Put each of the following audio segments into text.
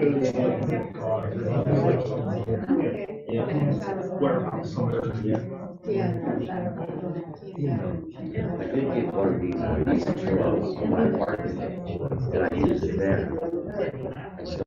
I did get one of these nice pillows in my apartment, and I used it there. I still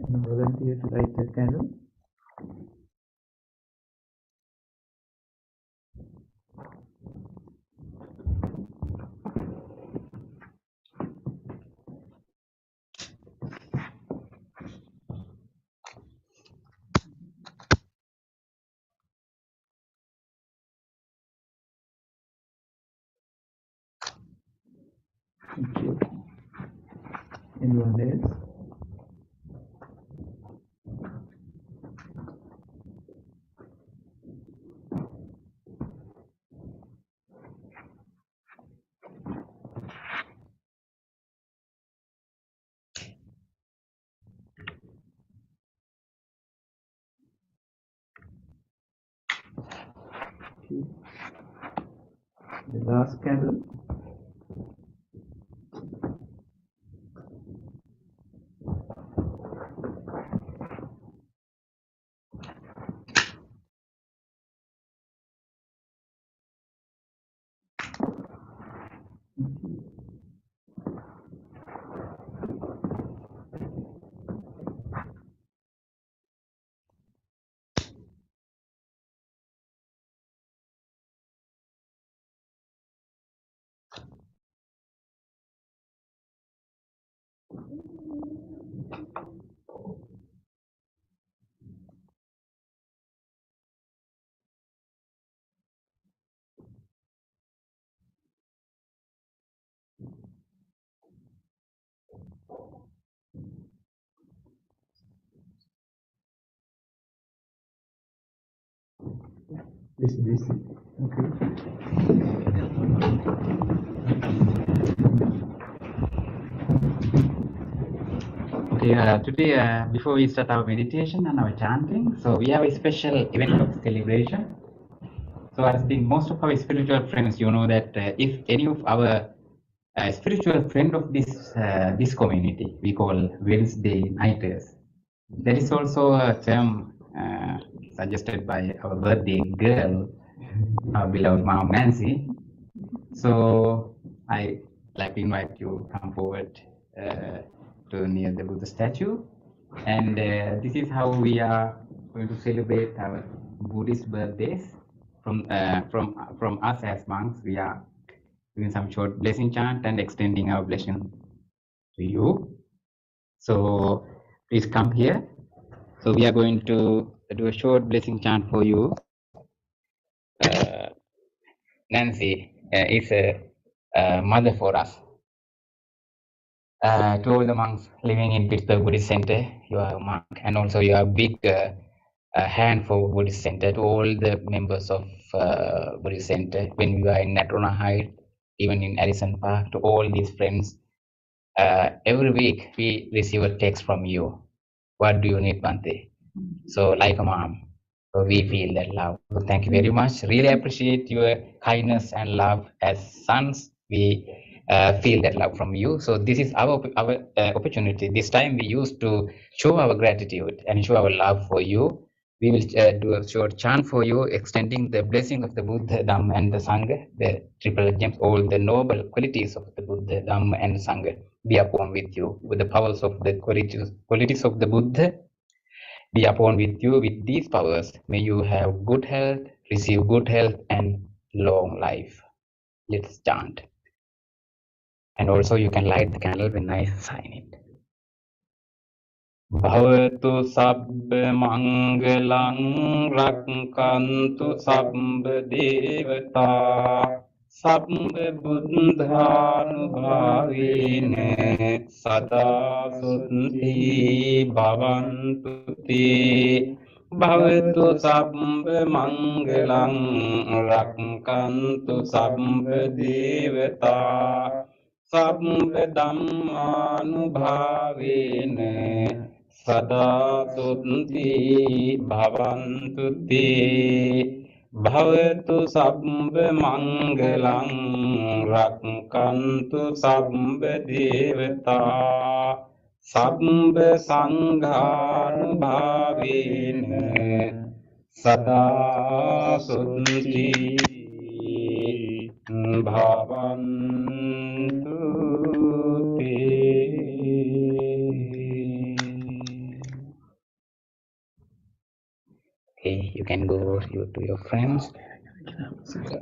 Any volunteer to light the candle? Thank you. Anyone else? Okay. The last candle. This. Okay. Okay, today, before we start our meditation and our chanting, so we have a special event of celebration. So I think most of our spiritual friends, you know that if any of our spiritual friend of this community, we call Wednesday nighters. There is also a term suggested by our birthday girl, our beloved mom Nancy. So I like to invite you to come forward to near the Buddha statue, and this is how we are going to celebrate our Buddhist birthdays. From us as monks, we are doing some short blessing chant and extending our blessing to you. So please come here. So we are going to do a short blessing chant for you. Nancy is a mother for us. To all the monks living in Pittsburgh Buddhist Center, you are a monk, and also you are a big hand for Buddhist Center. To all the members of Buddhist Center, when we are in Natrona Heights, even in Addison Park, to all these friends, every week we receive a text from you. What do you need, Bante? So, like a mom, so we feel that love. So thank you very much. Really appreciate your kindness and love as sons. We feel that love from you. So this is our opportunity. This time we used to show our gratitude and show our love for you. We will do a short chant for you, extending the blessing of the Buddha, Dhamma, and the Sangha, the triple gems, all the noble qualities of the Buddha, Dhamma, and Sangha be upon with you, with the powers of the qualities of the Buddha be upon with you with these powers. May you have good health, receive good health, and long life. Let's chant. And also you can light the candle when I sign it. Bhavatu sabba mangalang rakkantu sabba devata sabba buddhanubhavene sada sutti bhavantu te Bhavatu sabba mangalang rakkantu sabba devata sabba dhammanubhavene Sada Sutti Bhavantu Te Bhavatu Sabba Mangalang Rakkantu Sabba Devata Sabba Sanghanubhavena Sada Sutti Bhavantu Te. Okay, you can go to your friends.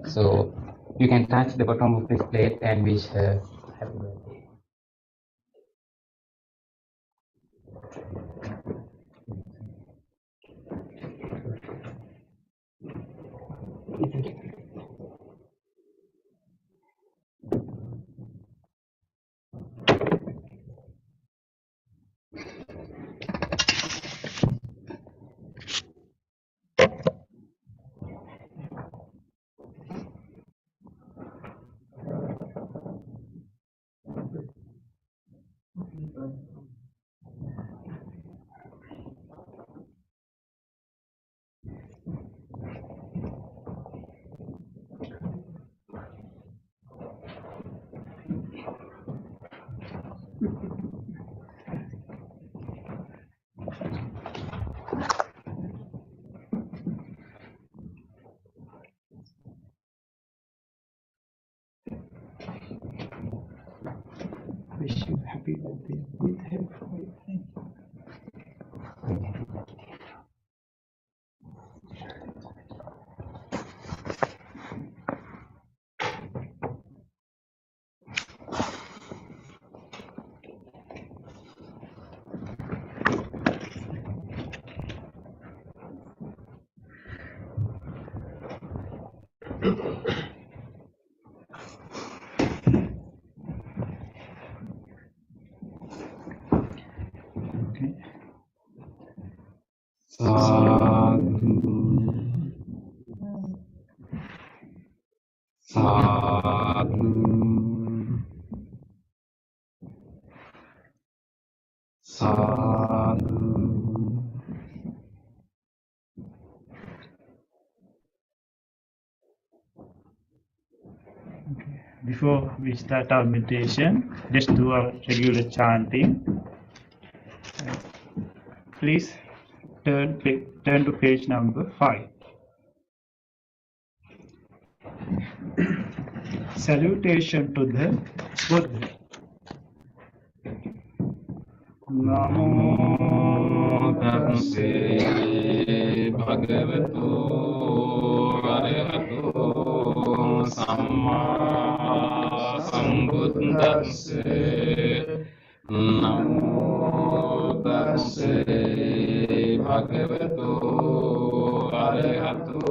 So you can touch the bottom of this plate and wish her happy birthday. Wish you happy birthday with help from you. Thank you. Okay. Sadhu, sadhu, sadhu. Before we start our meditation, let's do our regular chanting. Please turn to page number 5. Salutation to the Buddha. Namo tassa bhagavato arahato samma sambuddhassa. Namo tassa bhagavato arahato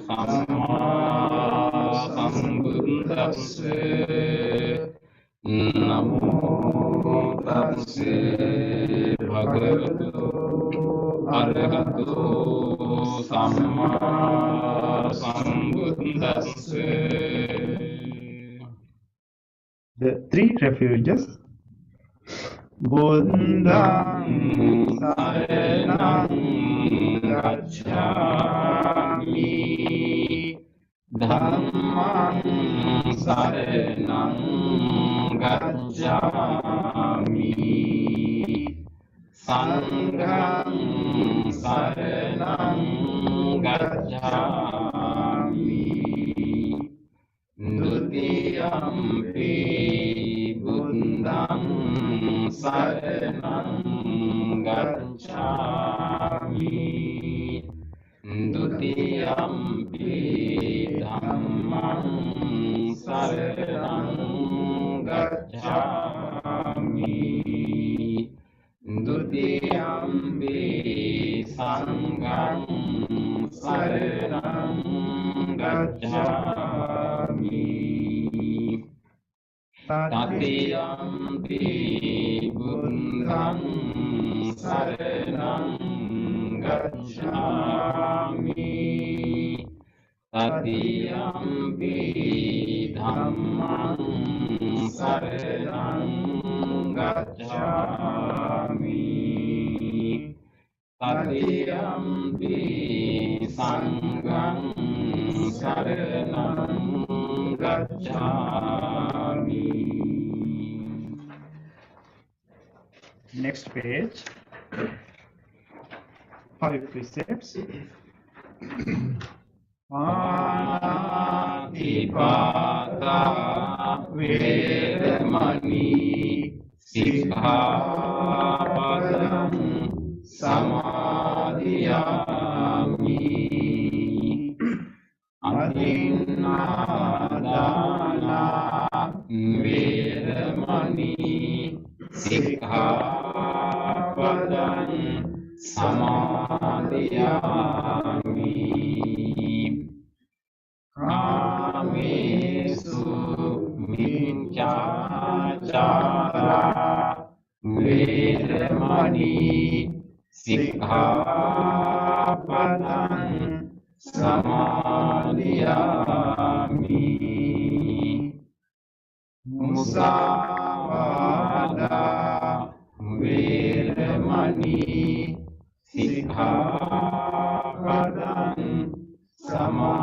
samma sambuddhassa. Namo tassa bhagavato arahato samma sambuddhassa. The 3 refuges. Buddham saranam gacchami, Dhammam saranam gacchami, Sangham saranam gacchami, Dutiyampi buddham saranam gacchami, Dutiyampi dhammam saranam gacchami, Dutiyampi sangham saranam gacchami, Tatiyampi buddham saranam gacchami, Tatiyampi dhammam saranam gacchami, Tatiyampi sangham saranam gacchami. Next page. 5 precepts. Anatipata vedamani sikkhapadam samadhiyami, Adinādāna vedamani sikkhapadam samadhiyami, Kāmesu miccācārā vedamani sikkhapadam samadhiyami, Musāvādā vedamani sikkhapadam samadhiyami,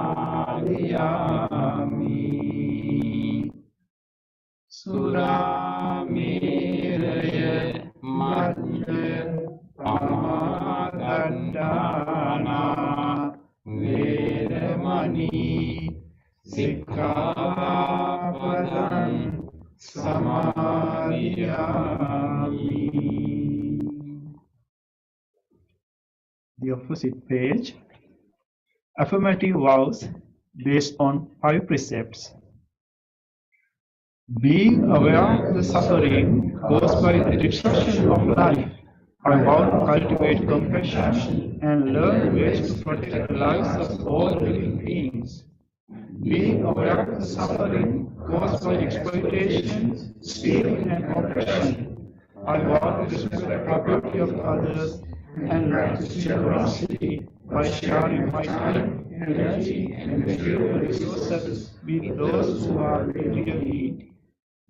Suramedāna Sikkhapadang samadhiyami. The opposite page. Affirmative vows based on 5 precepts. Being aware of the suffering caused by the disruption of life, I vow to cultivate compassion and learn ways to protect the lives of all living beings. Being aware of the suffering caused by exploitation, stealing, and oppression, I vow to respect the property of others and practice generosity by sharing my time, energy, and material resources with those who are in real need.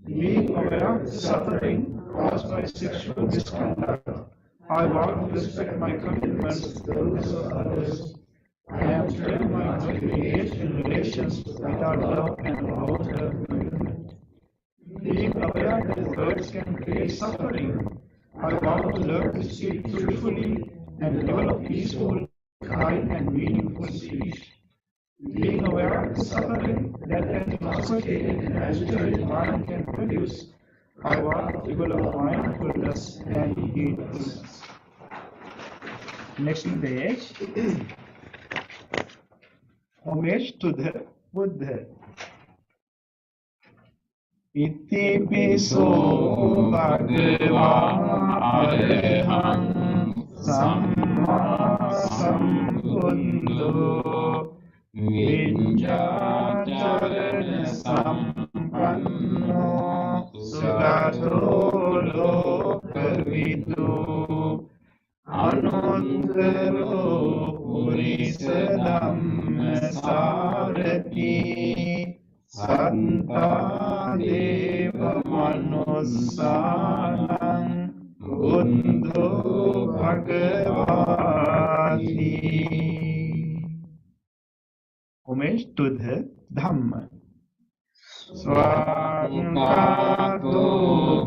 Being aware of the suffering caused by sexual misconduct, I vow to respect my commitments to those of others. I am determined not to engage in relations without love and long-term commitment. Being aware that words can create suffering, I vow to learn to speak truthfully and develop peaceful, kind, and meaningful speech. Being aware of the suffering that an intoxicated and agitated mind can produce, I vow to develop mindfulness and heedfulness. Next page. Homage to the Buddha. Iti piso bhagava arahang samma sambuddho Vinjacharana sampanno sugato lokavidu anuttaro purisa dhamma sarati satta deva manussanam buddho bhagavati. Homage to the Dhamma. Swagato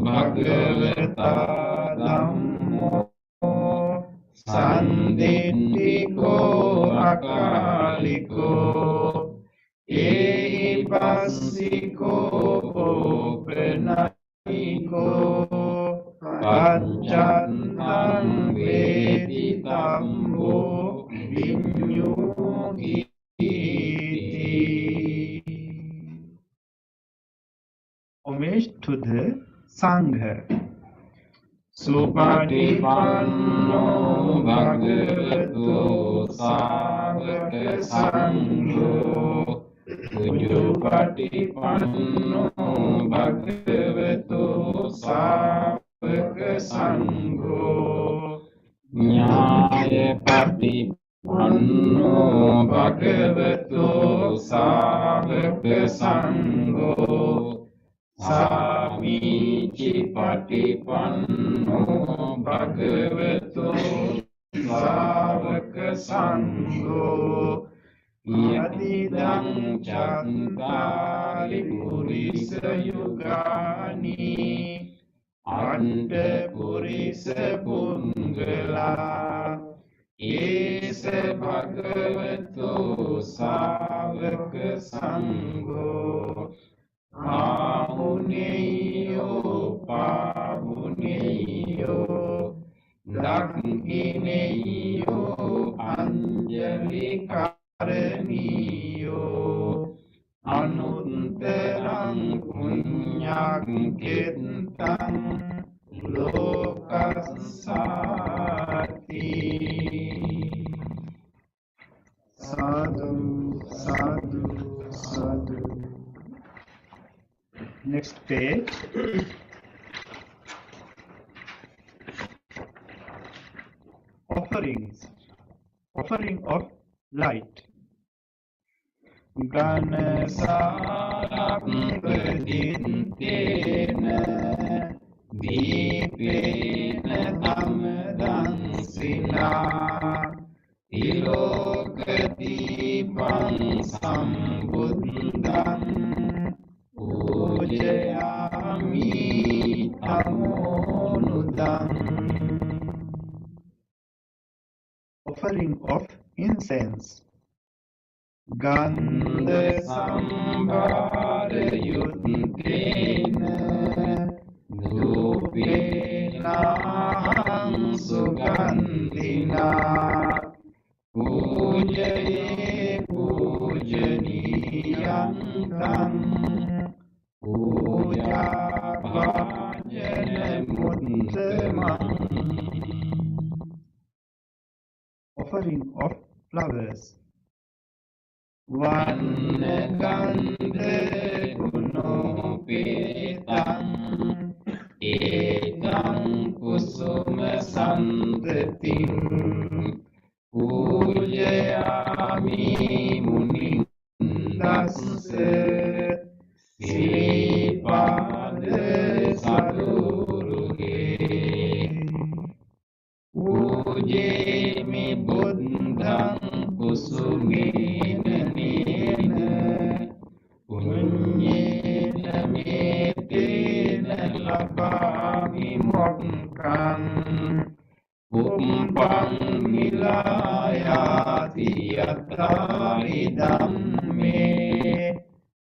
Bhagavata Dhammo Sanditiko Akaliko Eipasiko Pranayiko Paccantam Veditambo Vinyuhi. Homage to the Sangha. Supatipanno Bhagavato Savaka Sangho Ujupatipanno Bhagavato Savaka Sangho Nyaya Patipanno Bhagavato Savaka Sangho Samici patipanno bhagavato savaka sangho yadidang chantari purisa yugani ante purisa punggala esa bhagavato savaka sangho Amuneyo pamuneyo Dakineyo anjali karaniyo Anunterang punyang kentang lokasati. Sadhu, sadhu, sadhu. Next page. Offerings. Offering of light. Gana saram pradintena dipena tamadansina ilokatipam sambuddham Pujayami amonudam. Offering of incense. Gandha sambhara yuddhena Dupena sugandhina Pujaye pujaniyam tam Puja bhajana muttamam. Offering of flowers. Vannagandha gunopetam Ekam kusuma santatim Pujayami munindassa Sripada saduruge Pujemi buddham kusumena nena Punyena metena labami mokkam Umpang nilayati yatharidam me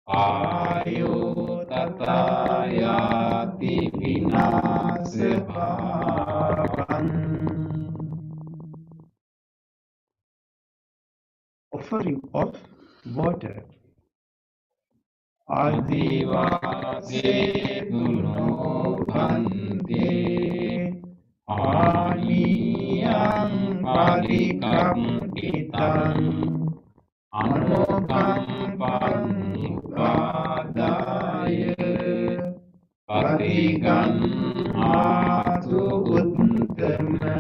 Ayo tatayati vinasabhavam. Offering of water. Adivase duno bhante Aniyam parikaptitam Anukampam upadaya Patigam atu uttama.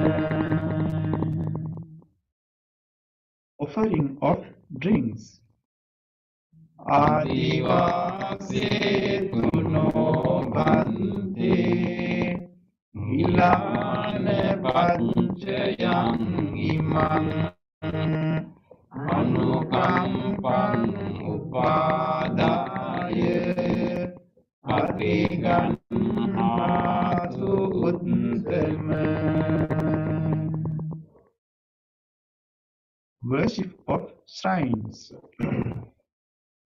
Offering of drinks. Adivase tuno bhante Ilana panchayam imam Anukampam upadaya Patigam atu uttama. Worship of shrines.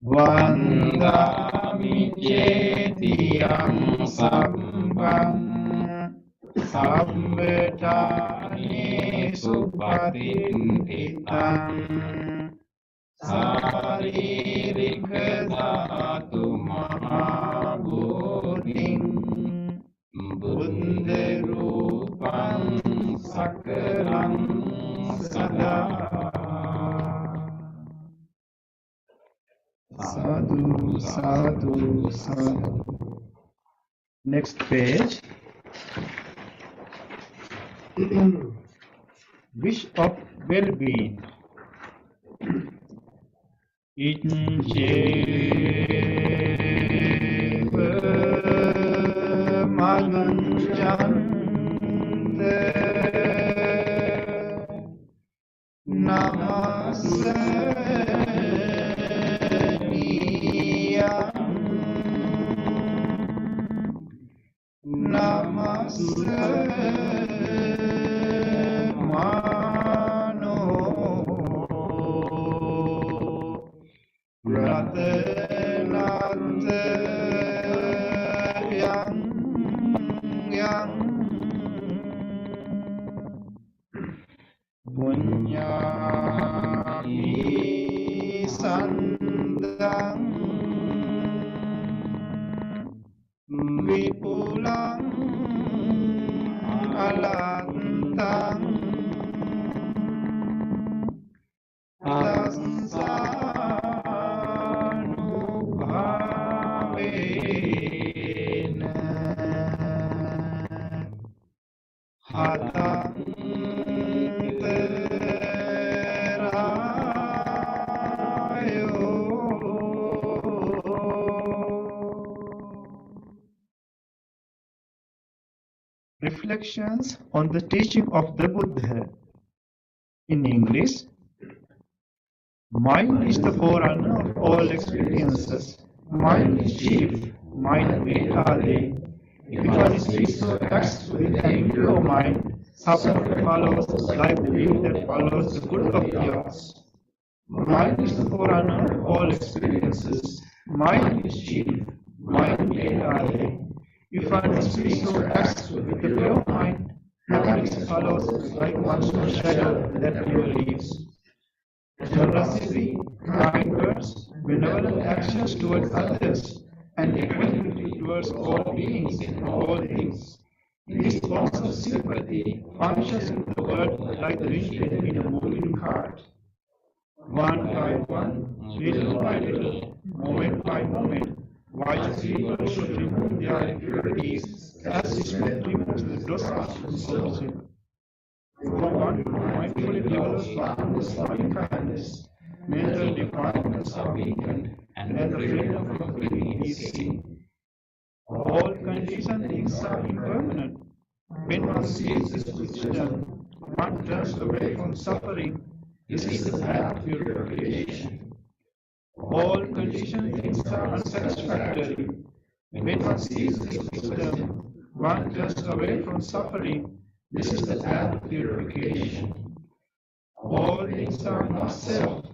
Vandami cetiyam sambham Sabbetani supatintitam Saririka dhatu mahabodhim Buddha rupam sakaram sada. Sadhu, sadhu, sadhu. Next page. Wish of well-being. Incheva maganchanda namase Namaste Mano Ratanate Yang Punyami Sandang Vipulang alantang tasanubhavena hatang terayo. Reflections on the teaching of the Buddha. In English, mind is the forerunner of all experiences. Mind is chief, mind made Adi. If one speaks or acts with an impure mind, suffering follows like the wind that follows the good of the earth. Mind is the forerunner of all experiences. Mind is chief. Mind made I. If one speaks or acts with the pure mind, happiness follows like one's shadow that never leaves. Generosity, kind words, benevolent actions toward others, and equanimity towards all beings and all things. These bonds of sympathy functions in the world like the wind in a moving cart. One by one, little by little, moment by moment, wise people should remove their impurities as Smith removes the dosage from solution. For one who mindfully develops boundless loving kindness, mental defilements are weakened, and the freedom from feeling is seen. All conditioned things are impermanent. When one sees this wisdom, one turns away from suffering. This is the path of purification. All conditioned things are unsatisfactory. When one sees this wisdom, one turns away from suffering. This is the path of purification. All things are not self.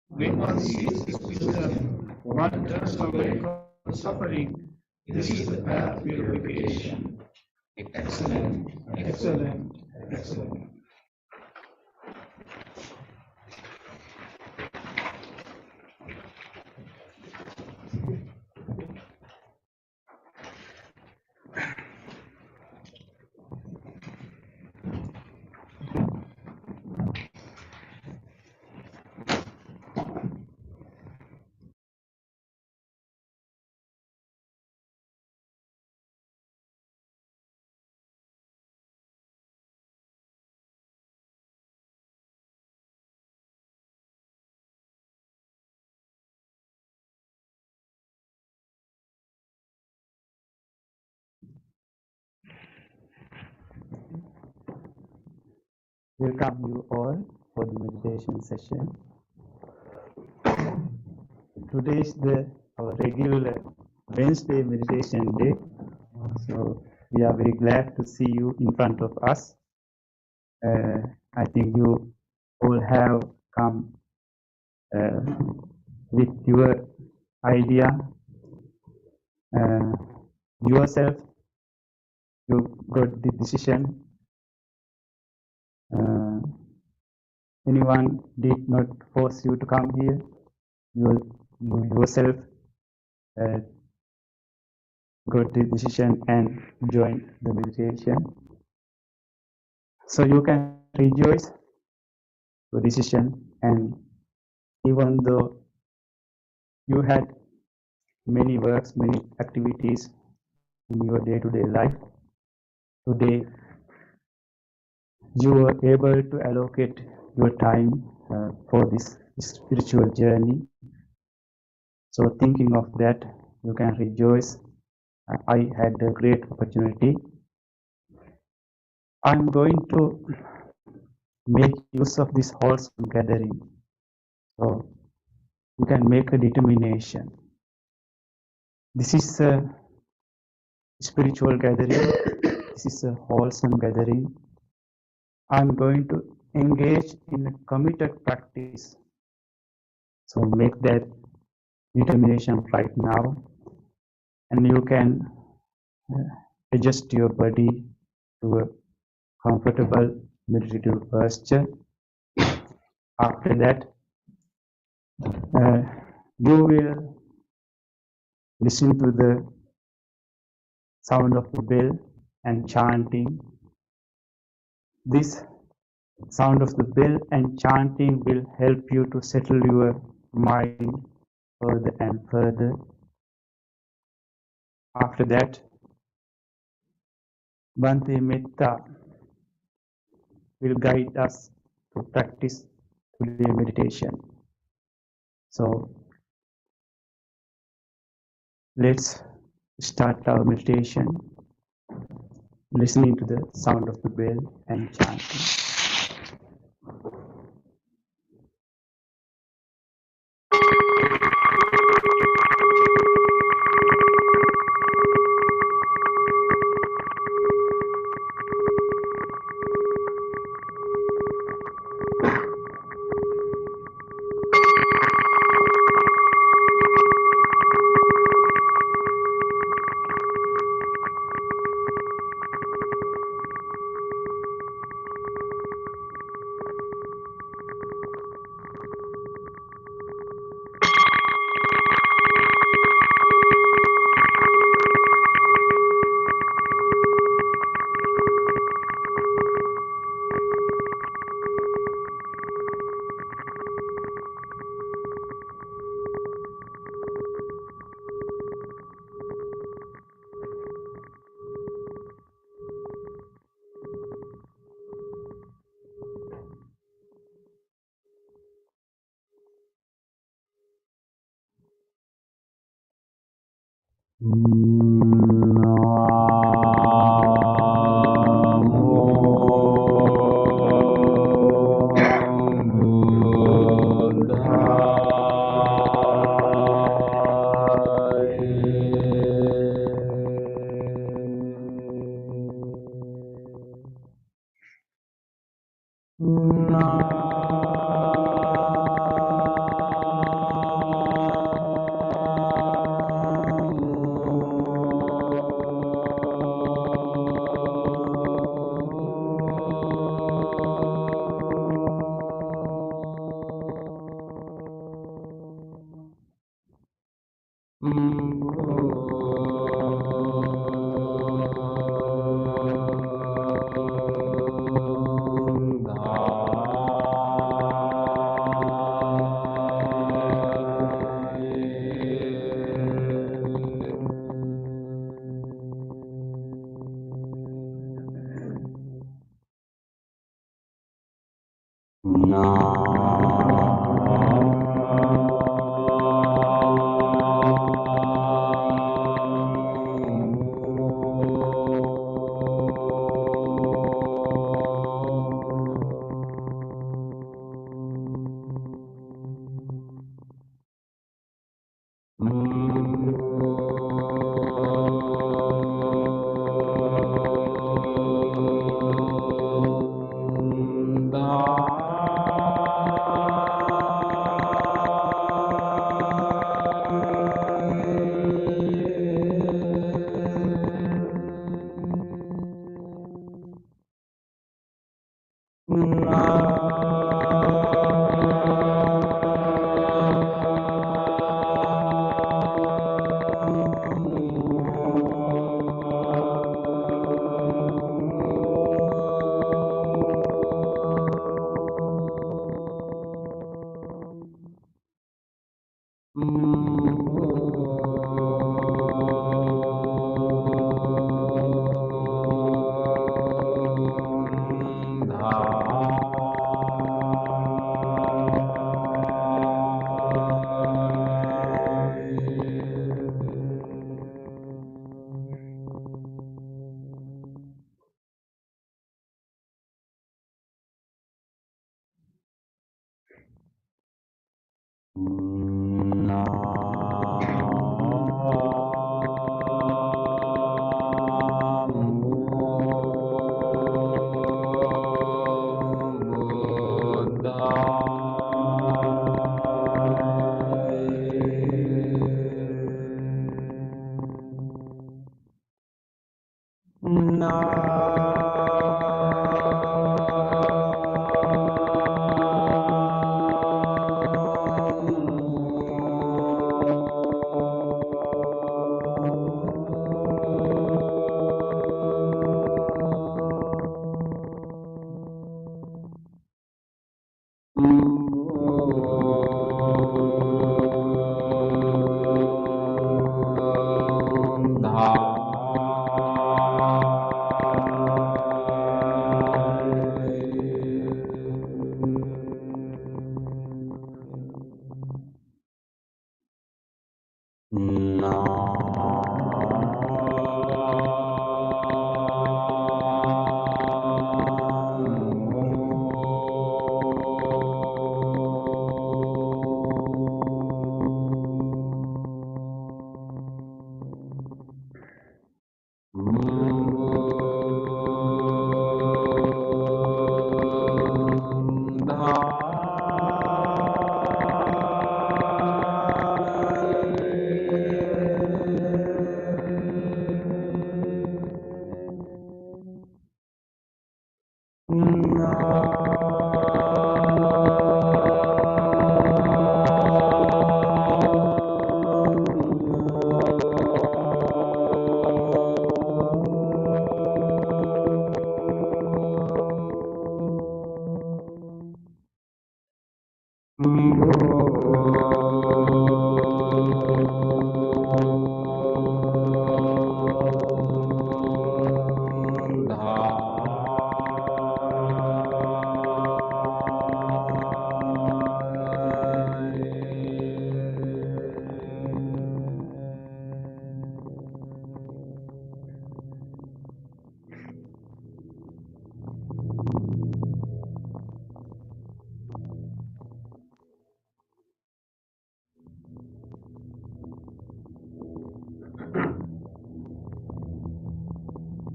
When one sees this wisdom, one turns away from suffering. This is the path of purification. Excellent, excellent, excellent. Welcome you all for the meditation session. Today is our regular Wednesday meditation day. So we are very glad to see you in front of us. I think you all have come with your idea yourself. You got the decision. Anyone did not force you to come here. You yourself got the decision and joined the meditation. So you can rejoice your decision, and even though you had many works, many activities in your day-to-day life, today you were able to allocate your time for this spiritual journey. So thinking of that, you can rejoice. I had a great opportunity. I'm going to make use of this wholesome gathering. So you can make a determination. This is a spiritual gathering. This is a wholesome gathering. I'm going to engage in a committed practice. So make that determination right now, and you can adjust your body to a comfortable meditative posture. After that, you will listen to the sound of the bell and chanting. This sound of the bell and chanting will help you to settle your mind further and further. After that, Bhante Metta will guide us to practice today meditation. So let's start our meditation, listening to the sound of the bell and chanting.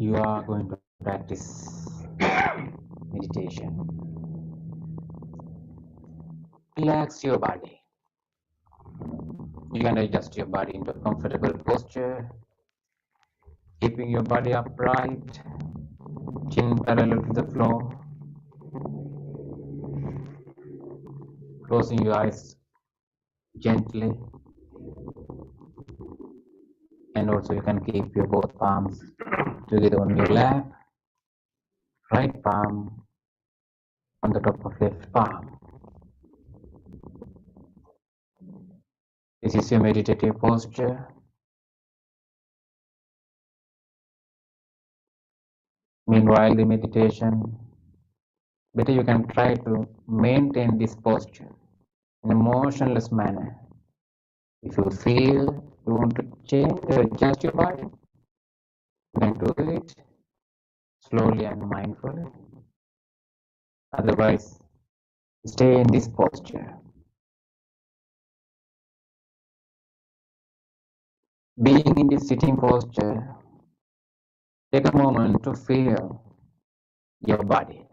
you are going to practice meditation. Relax your body. You can adjust your body into a comfortable posture, keeping your body upright, chin parallel to the floor, closing your eyes gently, and also you can keep your both palms together on your lap, right palm on the top of left palm. This is your meditative posture. Meanwhile, the meditation, better you can try to maintain this posture in a motionless manner. If you feel you want to change or adjust your body, you can do it slowly and mindfully. Otherwise, stay in this posture. Being in this sitting posture, take a moment to feel your body.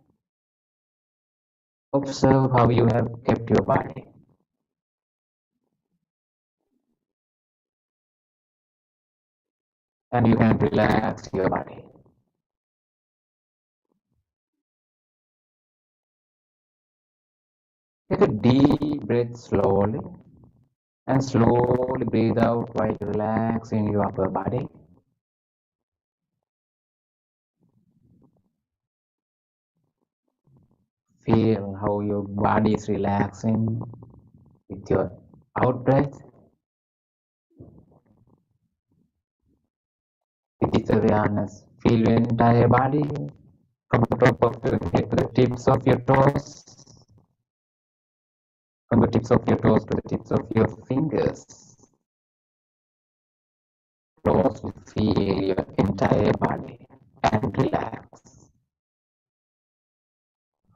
Observe how you have kept your body. And you can relax your body. Take a deep breath slowly and slowly breathe out while relaxing your upper body. Feel how your body is relaxing with your out breath. With this awareness, feel your entire body from the top of your head to the tips of your toes, from the tips of your toes to the tips of your fingers. Closely feel your entire body and relax.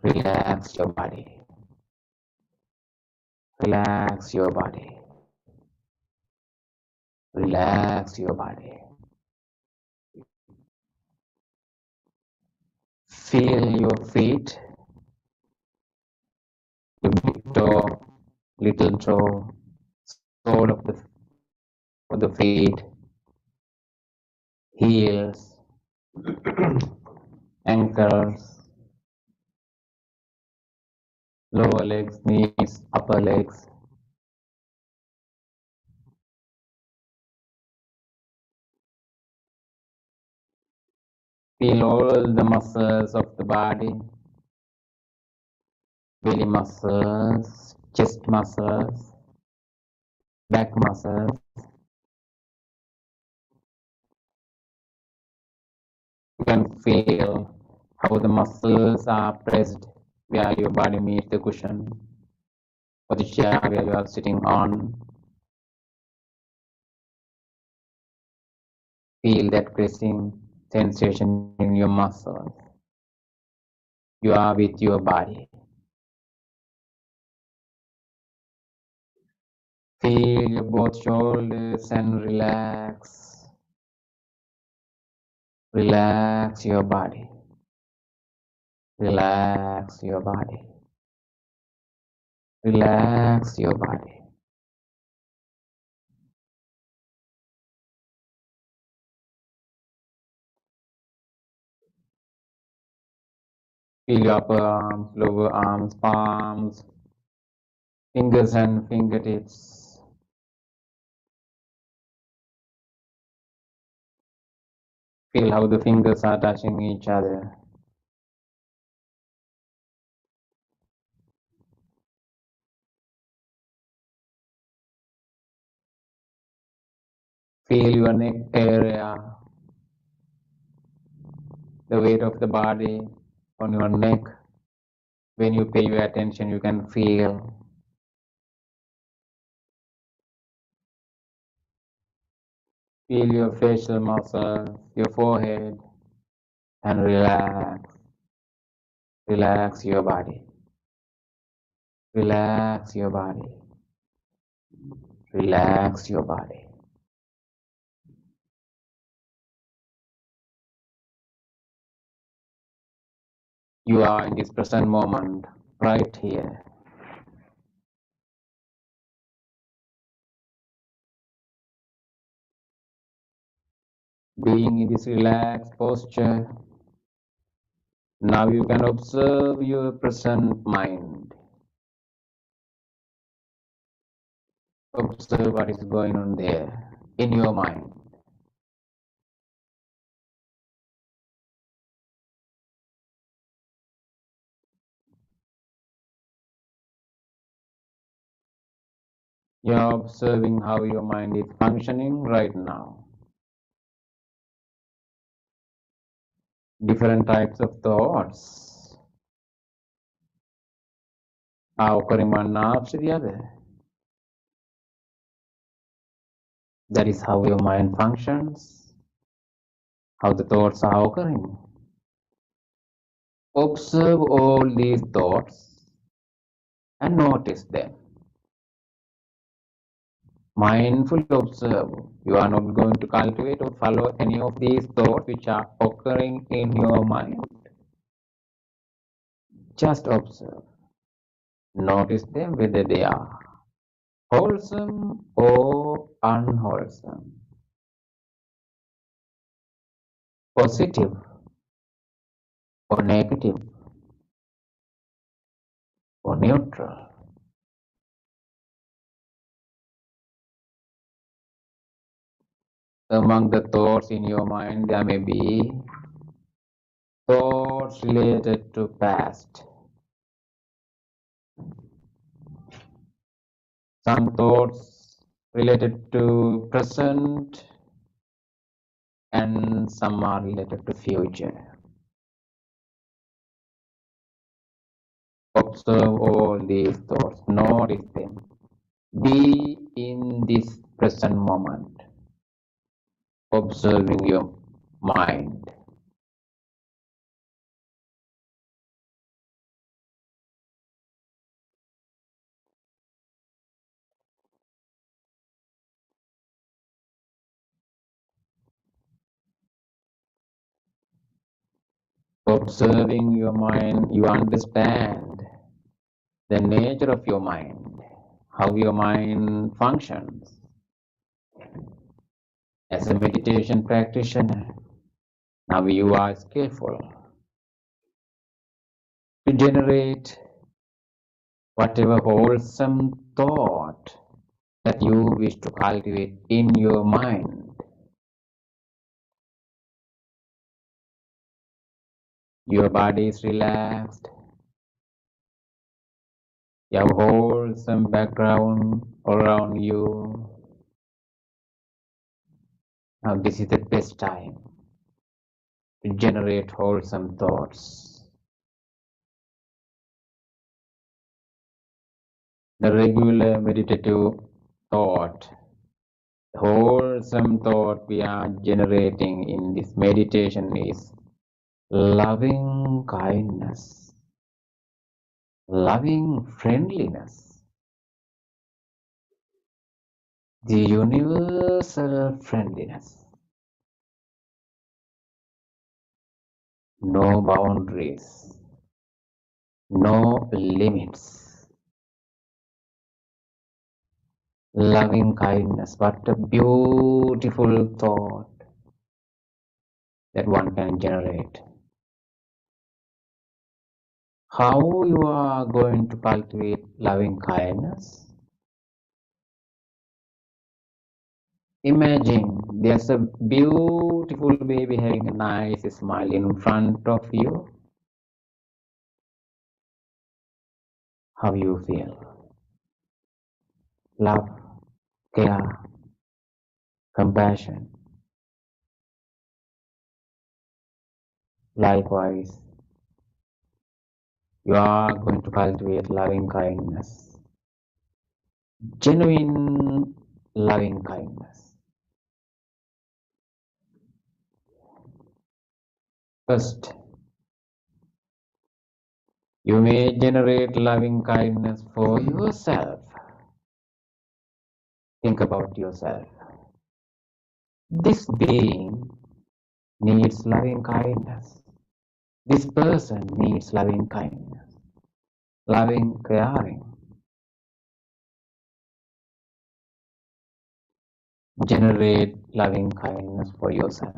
Relax your body. Relax your body. Relax your body. Feel your feet, your big toe, little toe, sole of the feet, heels, ankles, lower legs, knees, upper legs. Feel all the muscles of the body, belly muscles, chest muscles, back muscles. You can feel how the muscles are pressed where your body meets the cushion or the chair where you are sitting on. Feel that pressing sensation in your muscles. You are with your body. Feel your both shoulders and relax. Relax your body. Relax your body. Relax your body. Feel your upper arms, lower arms, palms, fingers and fingertips. Feel how the fingers are touching each other. Feel your neck area, the weight of the body on your neck. When you pay your attention, you can feel. Feel your facial muscles, your forehead, and relax. Relax your body. Relax your body. Relax your body. You are in this present moment, right here. Being in this relaxed posture, now you can observe your present mind. Observe what is going on there in your mind. You are observing how your mind is functioning right now. Different types of thoughts are occurring one after the other. That is how your mind functions, how the thoughts are occurring. Observe all these thoughts and notice them. Mindfully observe. You are not going to cultivate or follow any of these thoughts which are occurring in your mind. Just observe. Notice them whether they are wholesome or unwholesome, positive or negative or neutral. Among the thoughts in your mind, there may be thoughts related to past, some thoughts related to present, and some are related to future. Observe all these thoughts, notice them. Be in this present moment, observing your mind. Observing your mind, you understand the nature of your mind, how your mind functions. As a meditation practitioner, now you are skillful to generate whatever wholesome thought that you wish to cultivate in your mind. Your body is relaxed. You have wholesome background around you. Now this is the best time to generate wholesome thoughts. The regular meditative thought, the wholesome thought we are generating in this meditation is loving kindness, loving friendliness, the universal friendliness. No boundaries, no limits. Loving kindness, what a beautiful thought that one can generate. How you are going to cultivate loving kindness? Imagine there's a beautiful baby having a nice smile in front of you. How you feel? Love, care, compassion. Likewise, you are going to cultivate loving kindness, genuine loving kindness. First, you may generate loving kindness for yourself. Think about yourself. This being needs loving kindness. This person needs loving kindness, loving caring. Generate loving kindness for yourself,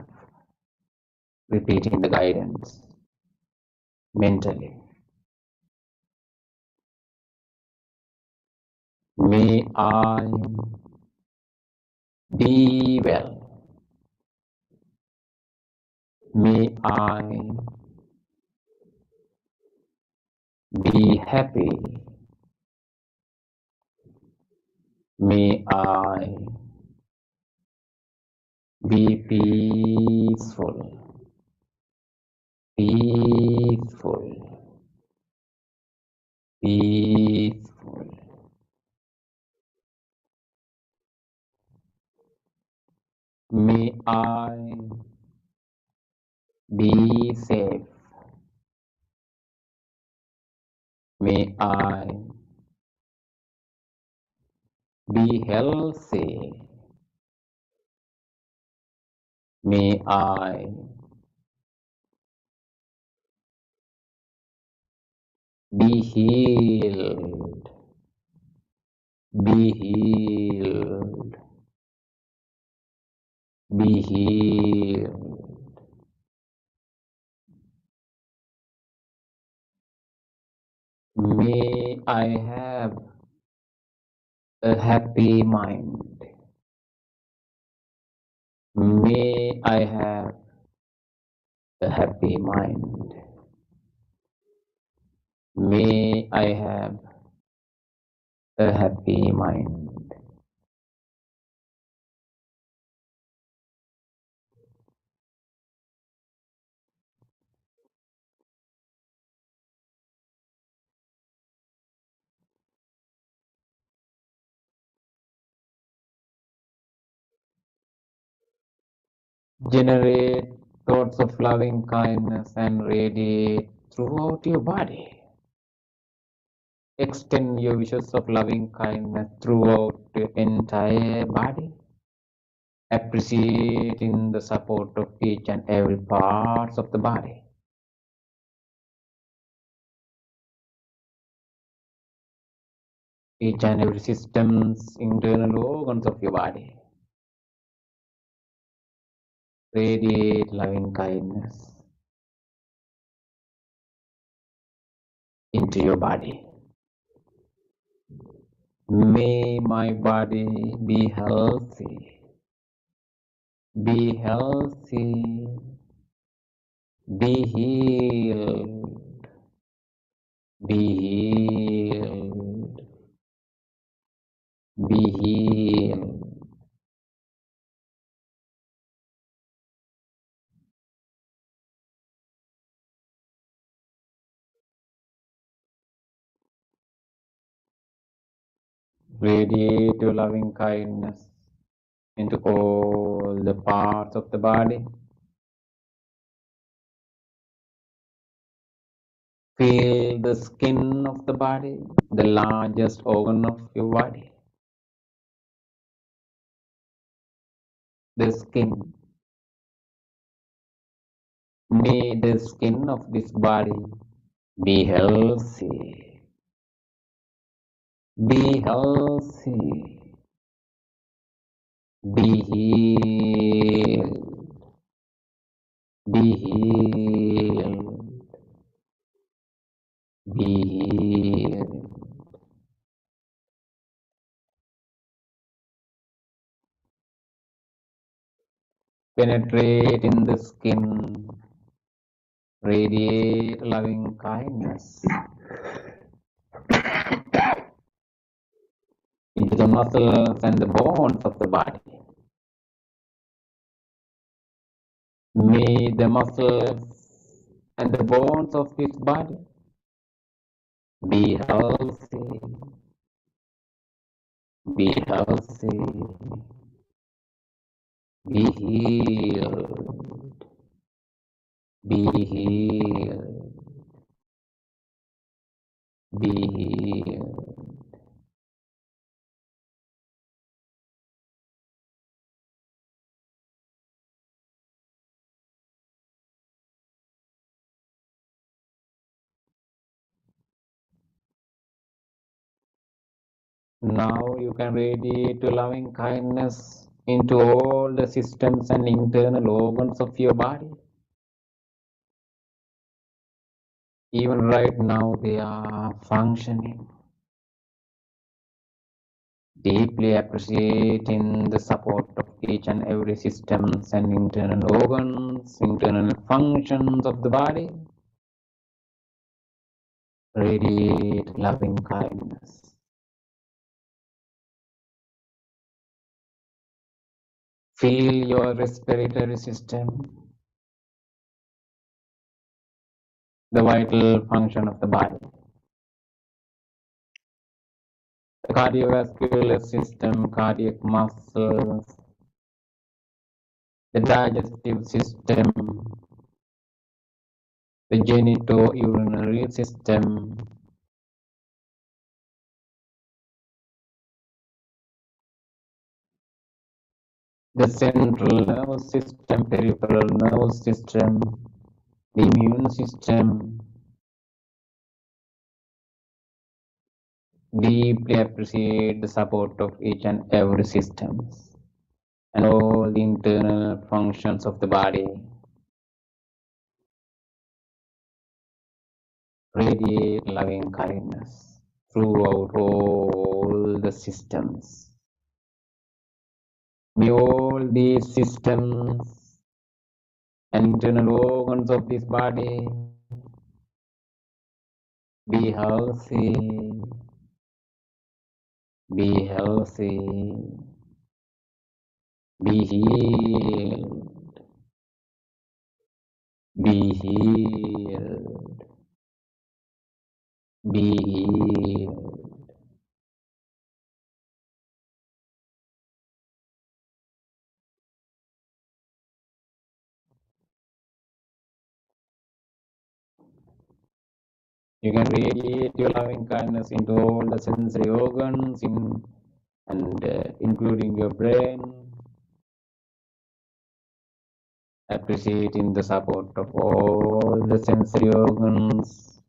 repeating the guidance mentally. May I be well. May I be happy. May I be peaceful. Peaceful. Peaceful. May I be safe. May I be healthy. May I be healed. Be healed. Be healed. May I have a happy mind. May I have a happy mind. May I have a happy mind. Generate thoughts of loving kindness and radiate throughout your body. Extend your wishes of loving kindness throughout your entire body, appreciating the support of each and every parts of the body. Each and every system's internal organs of your body. Radiate loving kindness into your body. May my body be healthy. Be healthy. Be healed. Be healed. Be healed. Radiate your loving kindness into all the parts of the body. Feel the skin of the body, the largest organ of your body. The skin. May the skin of this body be healthy. Be healthy. Be healed. Be healed. Be healed. Penetrate in the skin. Radiate loving kindness into the muscles and the bones of the body. May the muscles and the bones of this body be healthy. Be healthy. Be healed. Be healed. Be healed. Now you can radiate your loving kindness into all the systems and internal organs of your body. Even right now they are functioning. Deeply appreciating the support of each and every systems and internal organs, internal functions of the body. Radiate loving kindness. Feel your respiratory system, the vital function of the body. The cardiovascular system, cardiac muscles, the digestive system, the genitourinary system, the central nervous system, peripheral nervous system, the immune system. Deeply appreciate the support of each and every system and all the internal functions of the body. Radiate loving kindness throughout all the systems. May all these systems and internal organs of this body be healthy, be healthy, be healed, be healed, be healed. You can radiate your loving kindness into all the sensory organs including your brain, appreciating the support of all the sensory organs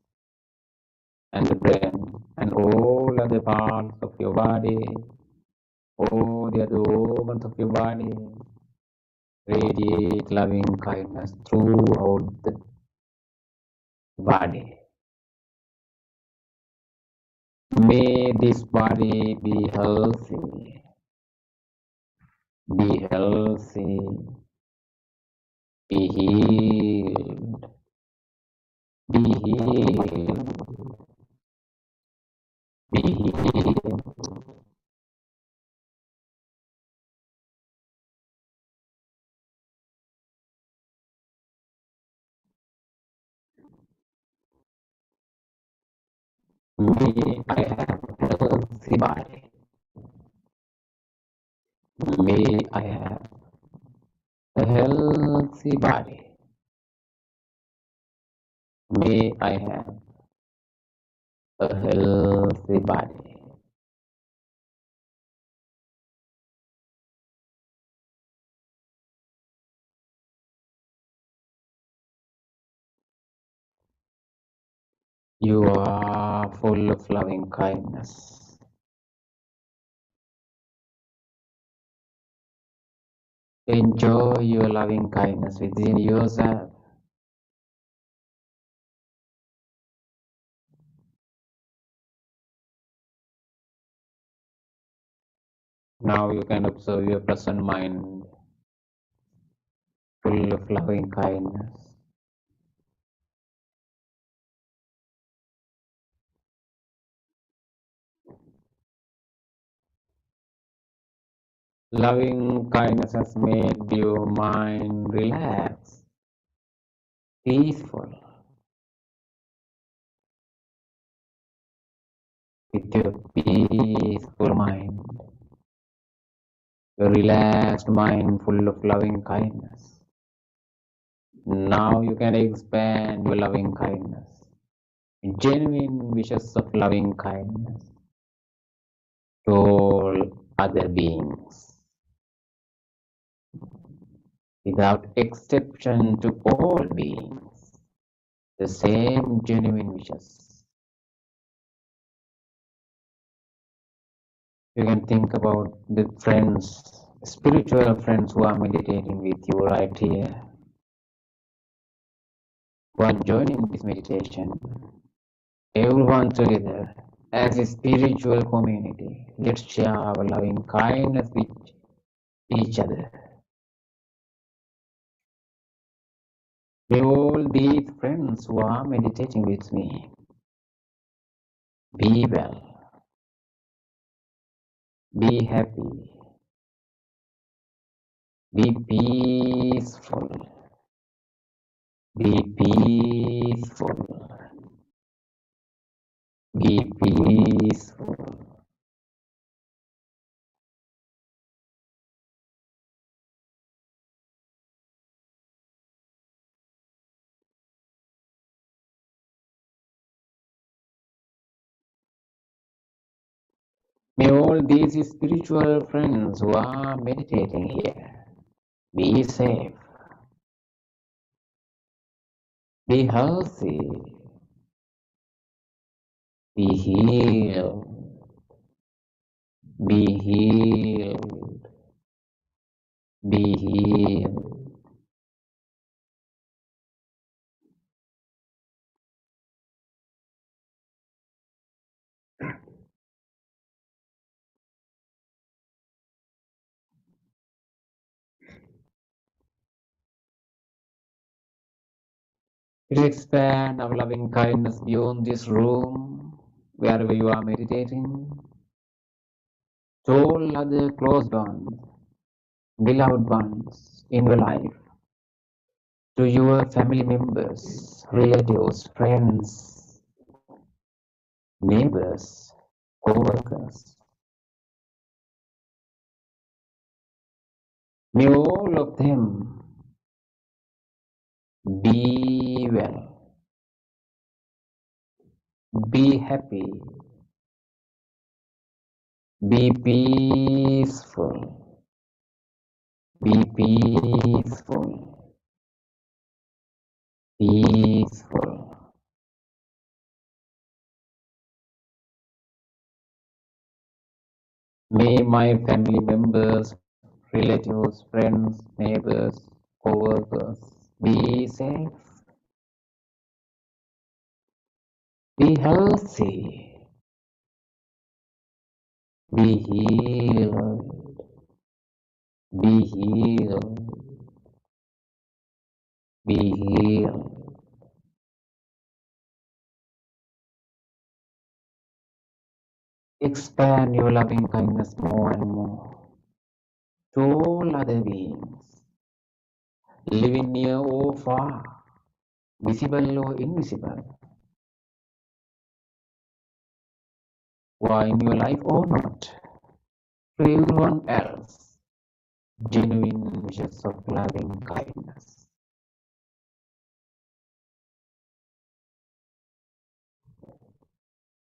and the brain and all other parts of your body, all the other organs of your body. Radiate loving kindness throughout the body. May this body be healthy, be healthy, be healed, be healed, be healed. May I have a healthy body. May I have a healthy body. May I have a healthy body. You are full of loving kindness. Enjoy your loving kindness within yourself. Now you can observe your present mind full of loving kindness. Loving kindness has made your mind relax, peaceful. With your peaceful mind, your relaxed mind full of loving kindness. Now you can expand your loving kindness, genuine wishes of loving kindness to all other beings, without exception to all beings, the same genuine wishes. You can think about the friends, spiritual friends who are meditating with you right here, who are joining this meditation. Everyone together as a spiritual community. Let's share our loving kindness with each other. May all these friends who are meditating with me be well, be happy, be peaceful, be peaceful, be peaceful. May all these spiritual friends who are meditating here be safe, be healthy, be healed, be healed, be healed. It expand our loving kindness beyond this room, wherever you are meditating, to all other close ones, beloved ones in your life, to your family members, relatives, friends, neighbors, co-workers. May all of them be well, be happy, be peaceful, be peaceful, peaceful. May my family members, relatives, friends, neighbors, co-workers be safe, be healthy, be healed, be healed, be healed. Expand your loving kindness more and more to all other beings, living near or far, visible or invisible, who are in your life or not, to everyone else. Genuine wishes of loving kindness.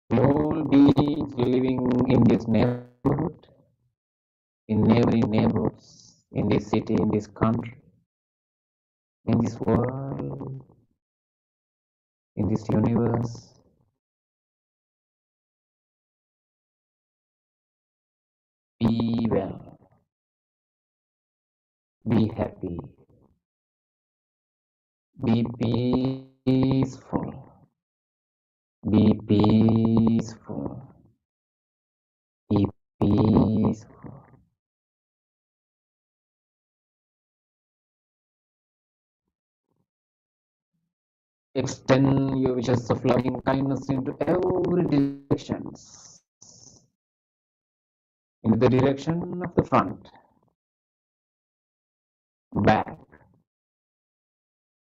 We all beings living in this neighborhood, in every neighborhood, in this city, in this country, in this world, in this universe, be well, be happy, be peaceful, be peaceful, be peaceful. Extend your wishes of loving kindness into every direction, into the direction of the front, back,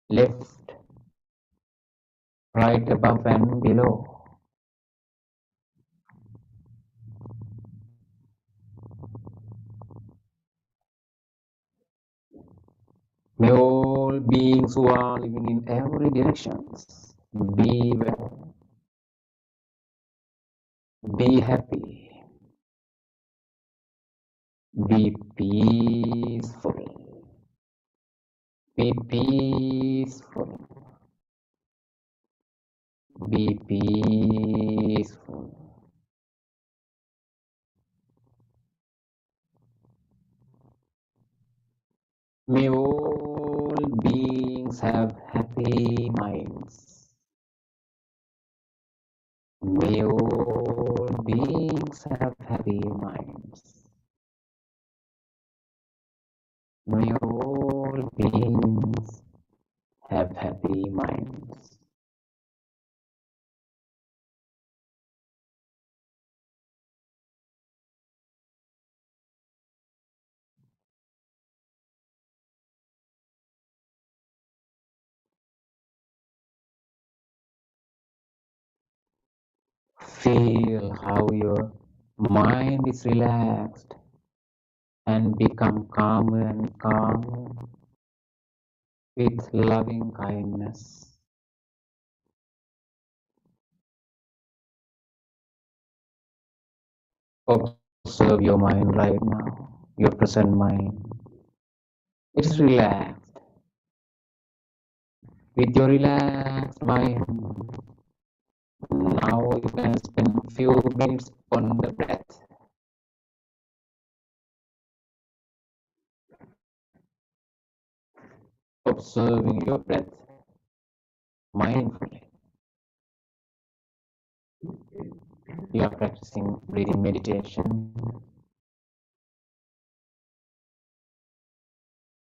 left, right, above and below. May all beings who are living in every direction be well, be happy, be peaceful, be peaceful, be peaceful. May all beings have happy minds. May all beings have happy minds. May all beings have happy minds. Feel how your mind is relaxed and become calmer and calmer with loving kindness. Observe your mind right now, your present mind. It is relaxed. With your relaxed mind, now you can spend a few minutes on the breath. Observing your breath mindfully. You are practicing breathing meditation.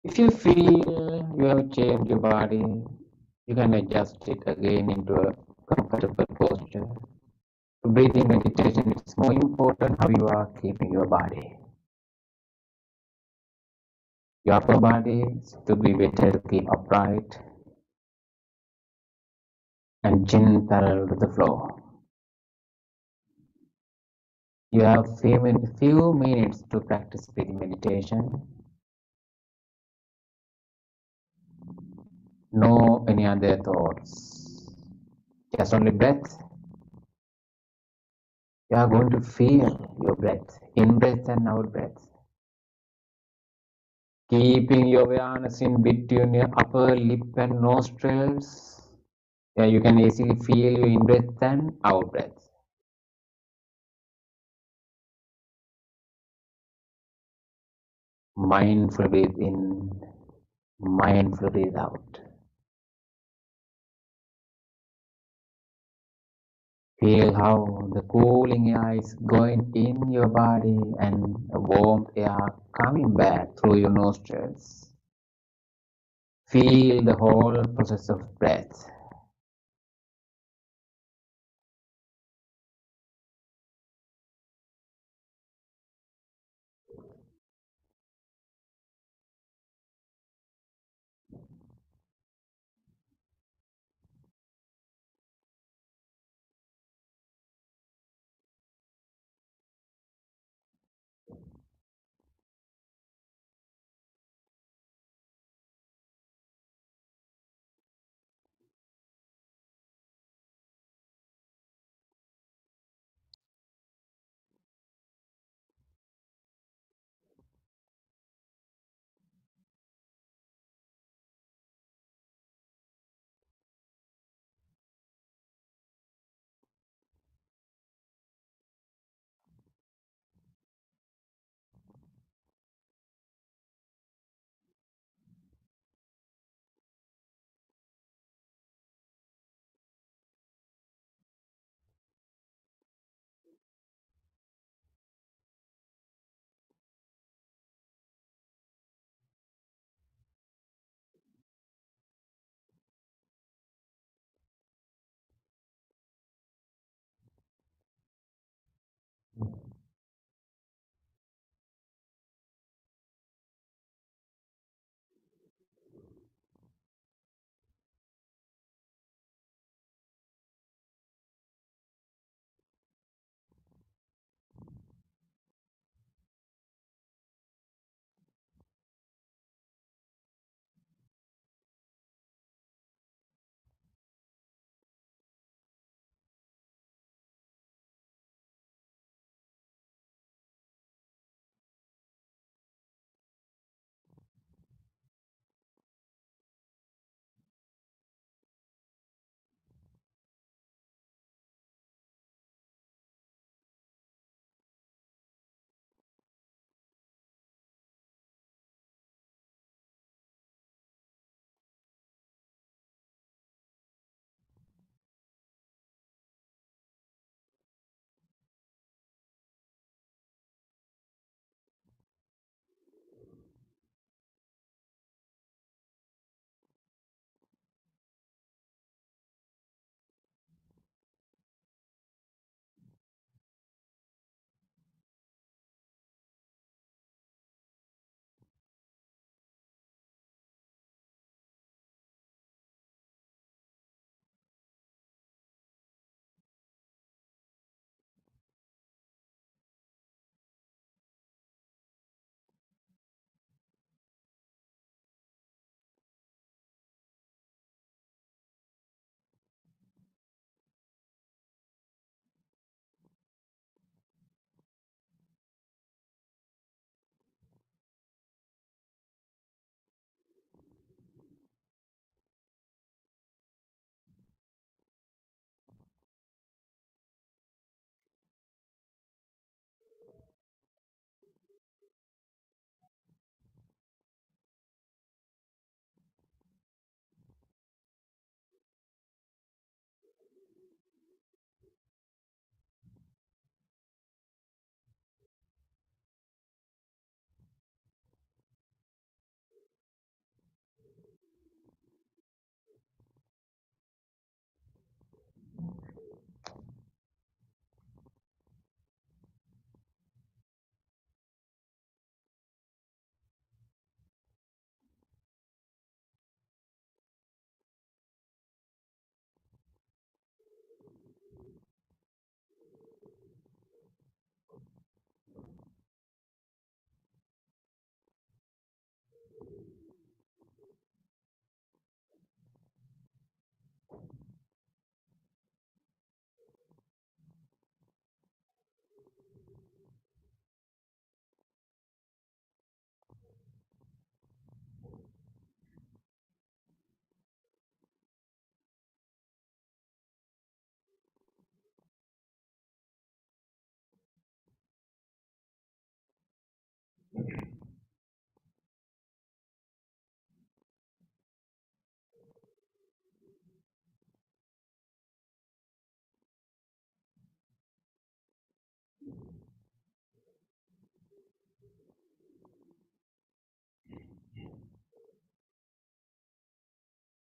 If you feel you have changed your body, you can adjust it again into a comfortable posture. Breathing meditation is more important how you are keeping your body. Your upper body is to be better to keep upright and chin parallel to the floor. You have few minutes to practice breathing meditation. No any other thoughts. Just only breath. You are going to feel your breath, in breath and out breath. Keeping your awareness in between your upper lip and nostrils. Yeah, you can easily feel your in breath and out breath. Mindful breathe in, mindful breathe out. Feel how the cooling air is going in your body and the warm air coming back through your nostrils. Feel the whole process of breath.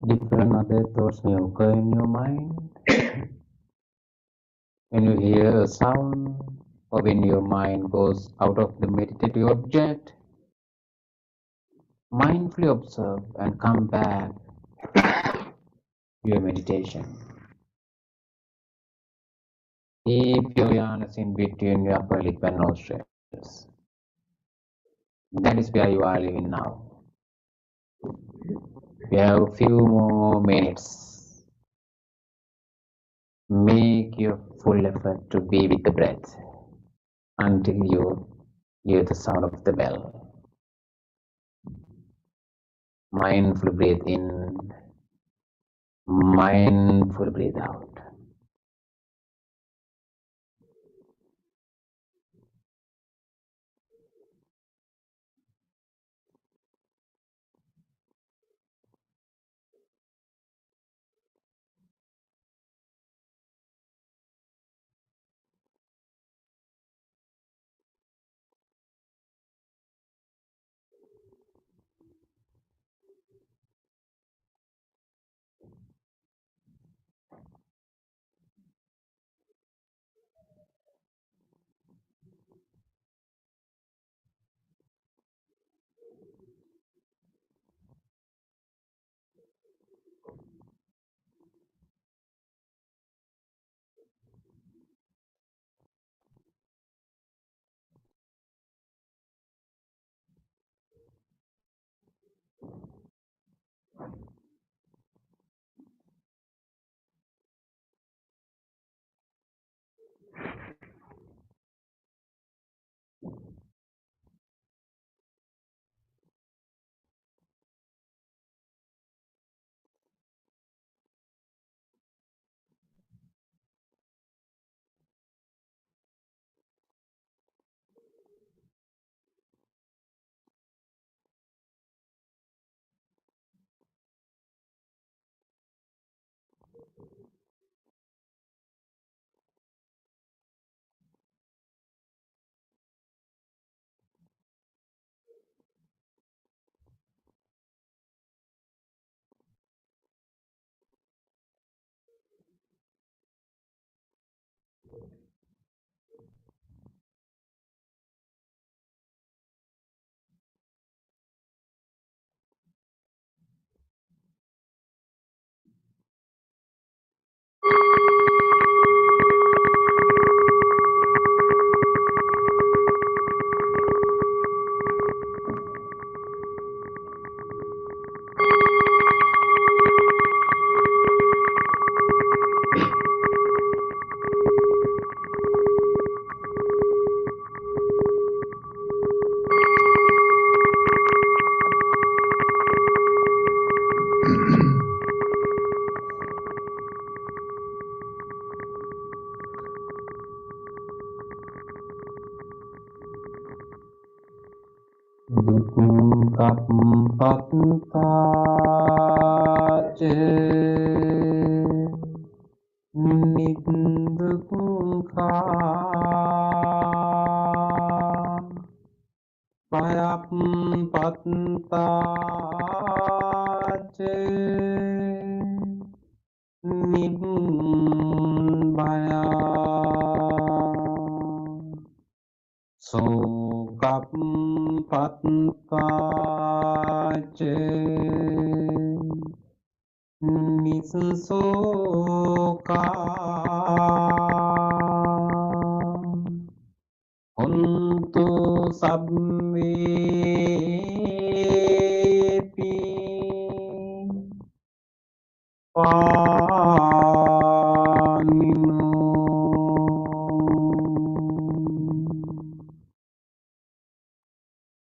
Different other thoughts may occur in your mind. When you hear a sound or when your mind goes out of the meditative object, mindfully observe and come back to your meditation. Keep your awareness in between your upper lip and nostrils. That is where you are living now. We have a few more minutes. Make your full effort to be with the breath until you hear the sound of the bell. Mindful breathe in, mindful breathe out.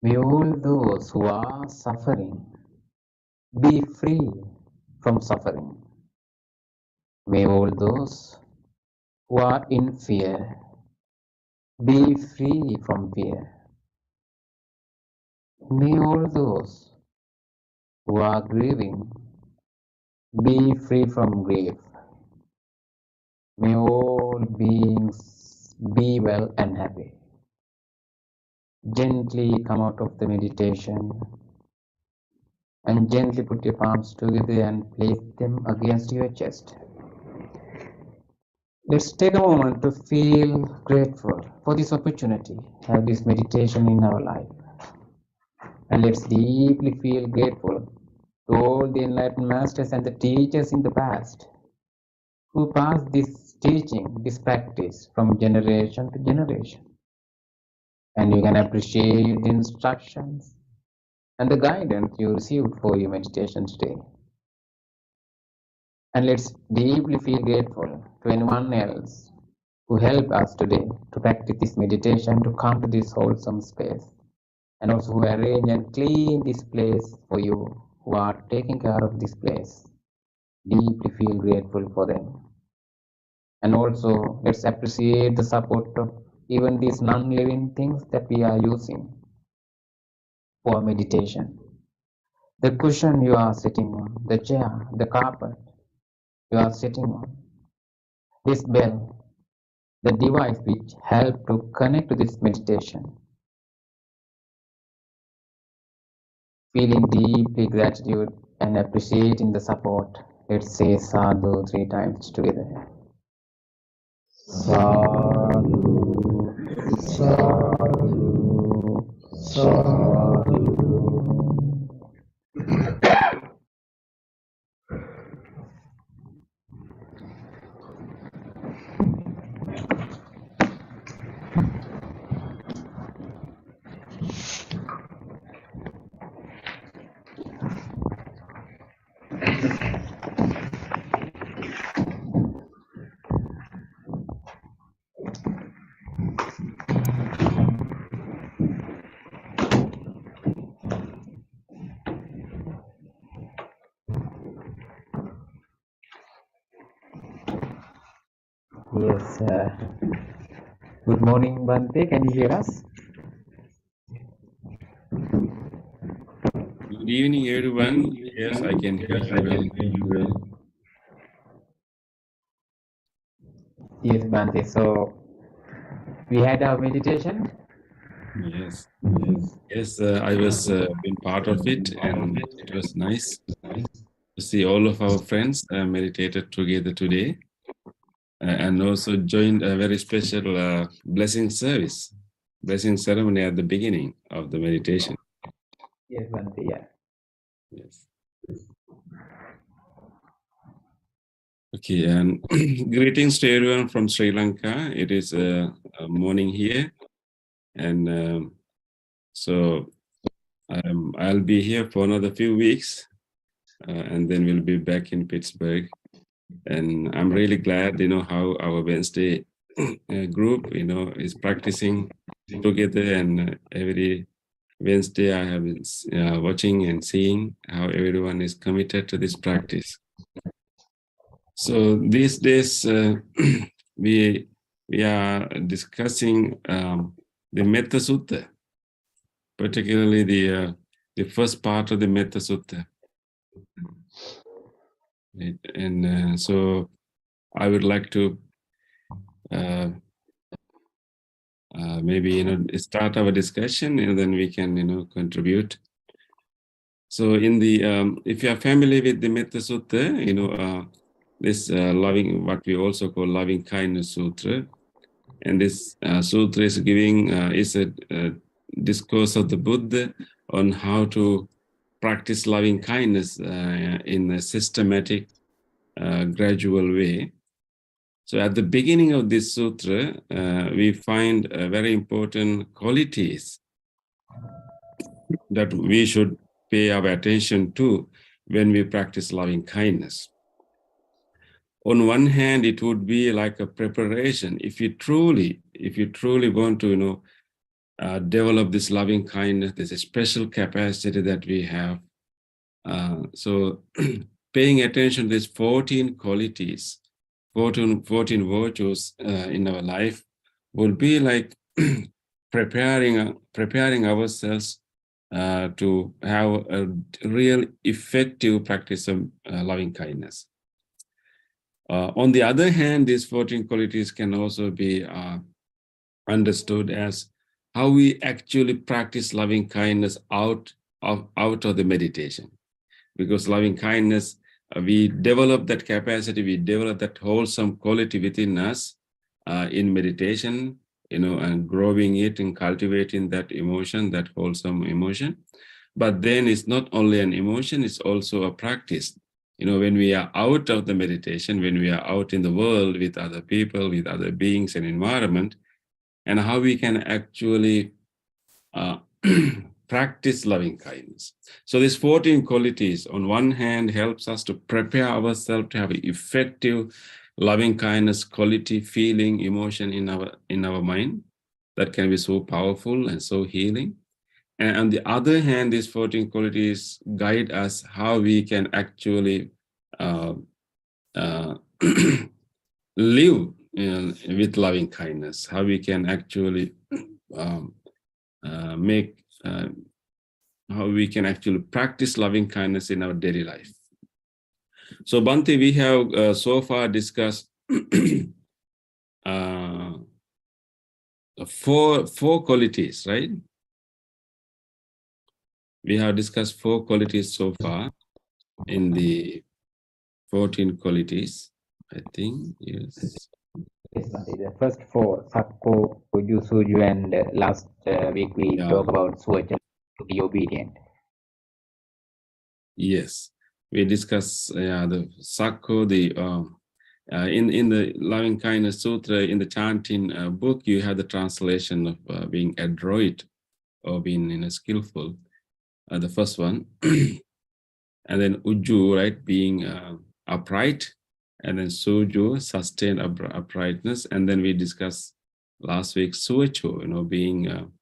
May all those who are suffering be free from suffering. May all those who are in fear be free from fear. May all those who are grieving be free from grief. May all beings be well and happy. Gently come out of the meditation And gently put your palms together and place them against your chest. Let's take a moment to feel grateful for this opportunity, have this meditation in our life. And let's deeply feel grateful to all the enlightened masters and the teachers in the past who passed this teaching, this practice from generation to generation. And you can appreciate the instructions and the guidance you received for your meditation today. And let's deeply feel grateful to anyone else who helped us today to practice this meditation, to come to this wholesome space, and also who arrange and clean this place for you, who are taking care of this place. Deeply feel grateful for them. And also let's appreciate the support of even these non-living things that we are using for meditation. The cushion you are sitting on, the chair, the carpet you are sitting on, this bell, the device which help to connect to this meditation. Feeling deeply gratitude and appreciating the support. Let's say sadhu 3 times together. Sadhu, sadhu, sadhu. Yes. Good morning, Bante. Can you hear us? Good evening, everyone. Yes, I can hear you well. Yes, Bante. So we had our meditation. Yes. I was been part of it, and it was nice to see all of our friends meditated together today, and also joined a very special blessing ceremony at the beginning of the meditation. Yes, Bante. Yeah. Yes. Okay, and greetings to everyone from Sri Lanka. It is a morning here, and so I'll be here for another few weeks, and then we'll be back in Pittsburgh. And I'm really glad, how our Wednesday group, is practicing together. And every Wednesday I have been watching and seeing how everyone is committed to this practice. So these days we are discussing the Metta Sutta, particularly the first part of the Metta Sutta. And so I would like to maybe start our discussion, and then we can contribute. So in the if you are familiar with the Metta Sutta, this loving, what we also call loving kindness sutra, and this sutra is giving is a discourse of the Buddha on how to practice loving kindness in a systematic, gradual way. So at the beginning of this sutra, we find very important qualities that we should pay our attention to when we practice loving kindness. On one hand, it would be like a preparation. If you truly want to, develop this loving kindness, there's a special capacity that we have. So paying attention to these 14 qualities, 14 virtues in our life would be like preparing ourselves to have a real effective practice of loving kindness. On the other hand, these 14 qualities can also be understood as how we actually practice loving kindness out of the meditation. because loving kindness, we develop that capacity, we develop that wholesome quality within us in meditation, and growing it and cultivating that emotion, that wholesome emotion. But then it's not only an emotion, it's also a practice. When we are out of the meditation, when we are out in the world with other people, with other beings and environment, and how we can actually practice loving kindness. So these 14 qualities, on one hand, helps us to prepare ourselves to have effective loving kindness quality, feeling, emotion in our mind that can be so powerful and so healing. And on the other hand, these 14 qualities guide us how we can actually live with loving kindness, how we can actually how we can actually practice loving kindness in our daily life. So Bhante, we have so far discussed four qualities, right? We have discussed 4 qualities so far in the 14 qualities, I think, yes. Yes, Bhante, the first 4, Sakko, Puju, Suju, and last week we talked about Suvacha, to be obedient. Yes, we discussed the Sakko, in the Loving Kindness Sutra, in the chanting book, you have the translation of being adroit or being skillful, the first one. And then Uju, right, being upright. And then Suju, sustained uprightness. And then we discussed last week Suvacho, being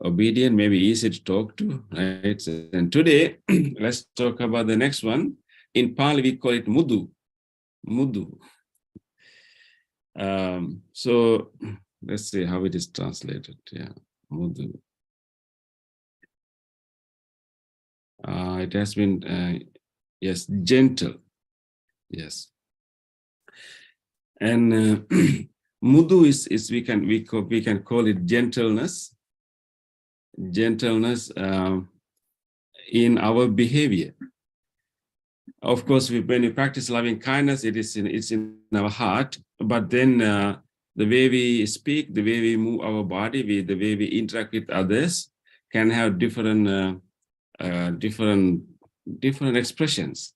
obedient, maybe easy to talk to, right? And today, let's talk about the next one. In Pali, we call it Mudu. Mudu. So let's see how it is translated. Yeah, Mudu. It has been, yes, gentle. Yes. And Mudu is we can call it gentleness. Gentleness in our behavior. Of course, when we practice loving kindness, it's in our heart. But then the way we speak, the way we move our body, the way we interact with others, can have different expressions.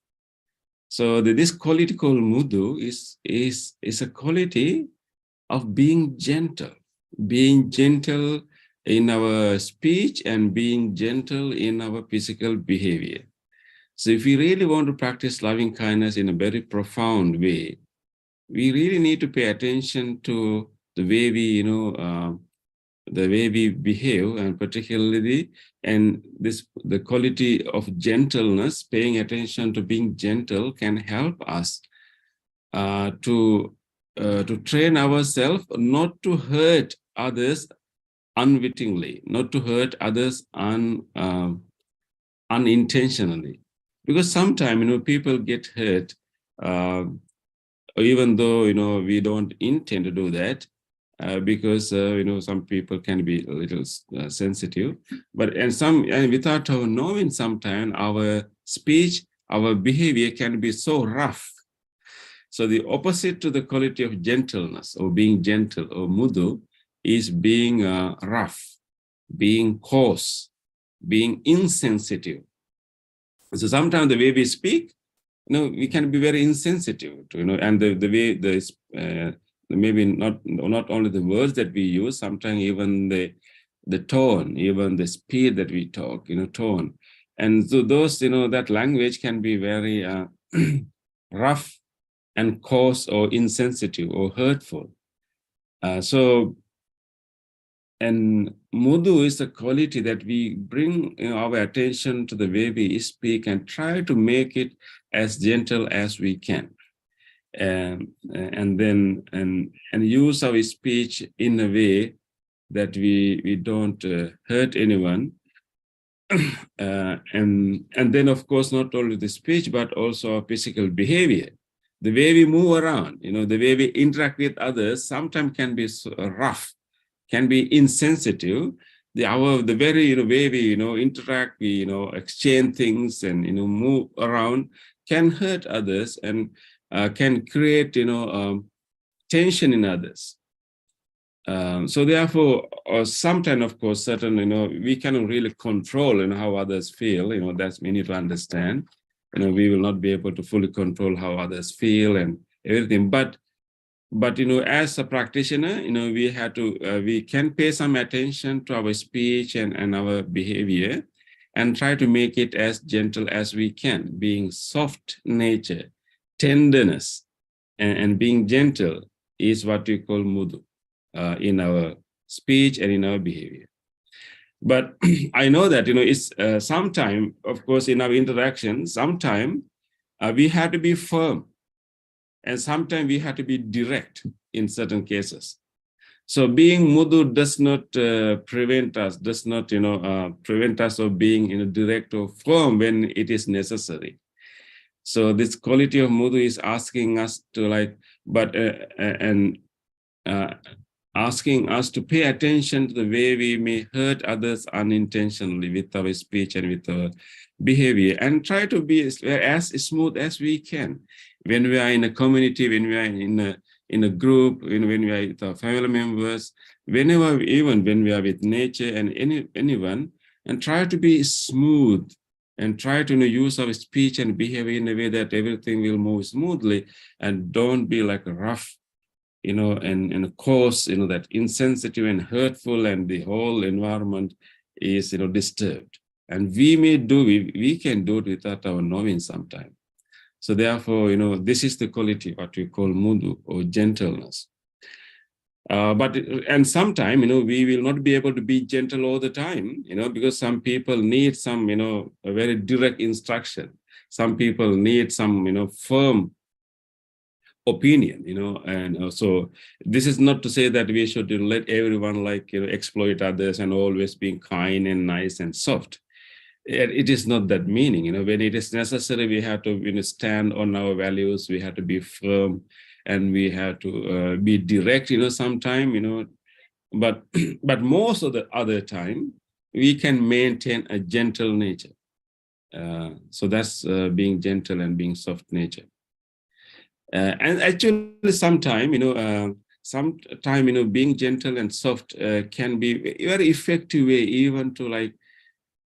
So this quality called Mudu is a quality of being gentle in our speech and being gentle in our physical behavior. So if we really want to practice loving kindness in a very profound way, we really need to pay attention to the way we, the way we behave, and particularly, the quality of gentleness, paying attention to being gentle can help us to train ourselves not to hurt others unwittingly, not to hurt others unintentionally. Because sometimes, people get hurt, even though, we don't intend to do that, because, some people can be a little sensitive, and without our knowing, sometimes our speech, our behavior can be so rough. So the opposite to the quality of gentleness or being gentle or Mudu is being rough, being coarse, being insensitive. So sometimes the way we speak, we can be very insensitive to, and the way maybe not only the words that we use, sometimes even the tone, even the speed that we talk, tone. And so those, that language can be very rough and coarse or insensitive or hurtful. And Mudu is a quality that we bring our attention to the way we speak and try to make it as gentle as we can. And use our speech in a way that we don't hurt anyone. And then, of course, not only the speech, but also our physical behavior. The way we move around, the way we interact with others sometimes can be rough, can be insensitive, the very way we interact, we exchange things and move around can hurt others and can create tension in others. So therefore, sometimes, of course, certain we cannot really control how others feel. That's we need to understand. We will not be able to fully control how others feel and everything. But as a practitioner, we have to we can pay some attention to our speech and our behavior, and try to make it as gentle as we can, being soft nature, tenderness, and being gentle is what we call mudhu in our speech and in our behavior. But I know that it's sometime, of course, in our interaction, sometime we have to be firm, and sometimes we have to be direct in certain cases. So being mudhu does not prevent us, prevent us of being direct or firm when it is necessary. So this quality of mudhu is asking us to asking us to pay attention to the way we may hurt others unintentionally with our speech and with our behavior, and try to be as smooth as we can when we are in a community, when we are in a group, when we are with our family members, whenever, even when we are with nature and anyone, and try to be smooth and try to use our speech and behavior in a way that everything will move smoothly, and don't be like rough, and cause, that insensitive and hurtful, and the whole environment is, disturbed. And we can do it without our knowing sometimes. So therefore, this is the quality, what we call mudhu, or gentleness. And sometimes, we will not be able to be gentle all the time, because some people need some, a very direct instruction. Some people need some, firm opinion, and so this is not to say that we should let everyone exploit others and always being kind and nice and soft. It is not that meaning. When it is necessary, we have to stand on our values. We have to be firm, and we have to be direct. Sometime, but most of the other time, we can maintain a gentle nature. So that's being gentle and being soft nature. And actually, sometime, being gentle and soft can be a very effective way, even to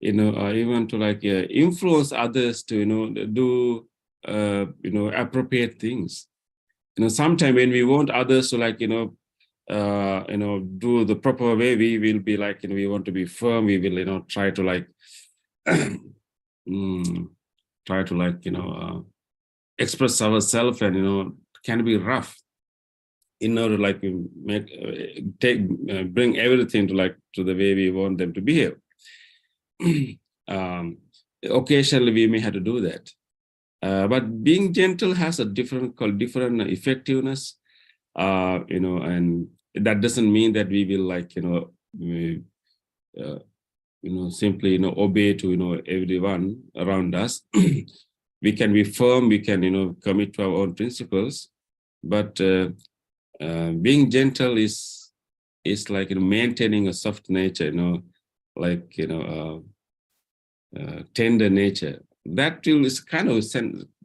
influence others to do appropriate things. Sometime when we want others to do the proper way, we will be we want to be firm. We will try to express ourselves, and can be rough in order bring everything to the way we want them to behave. Occasionally we may have to do that, but being gentle has a different effectiveness, and that doesn't mean that we will simply obey to everyone around us. We can be firm, we can commit to our own principles, but being gentle is like maintaining a soft nature, tender nature. That is kind of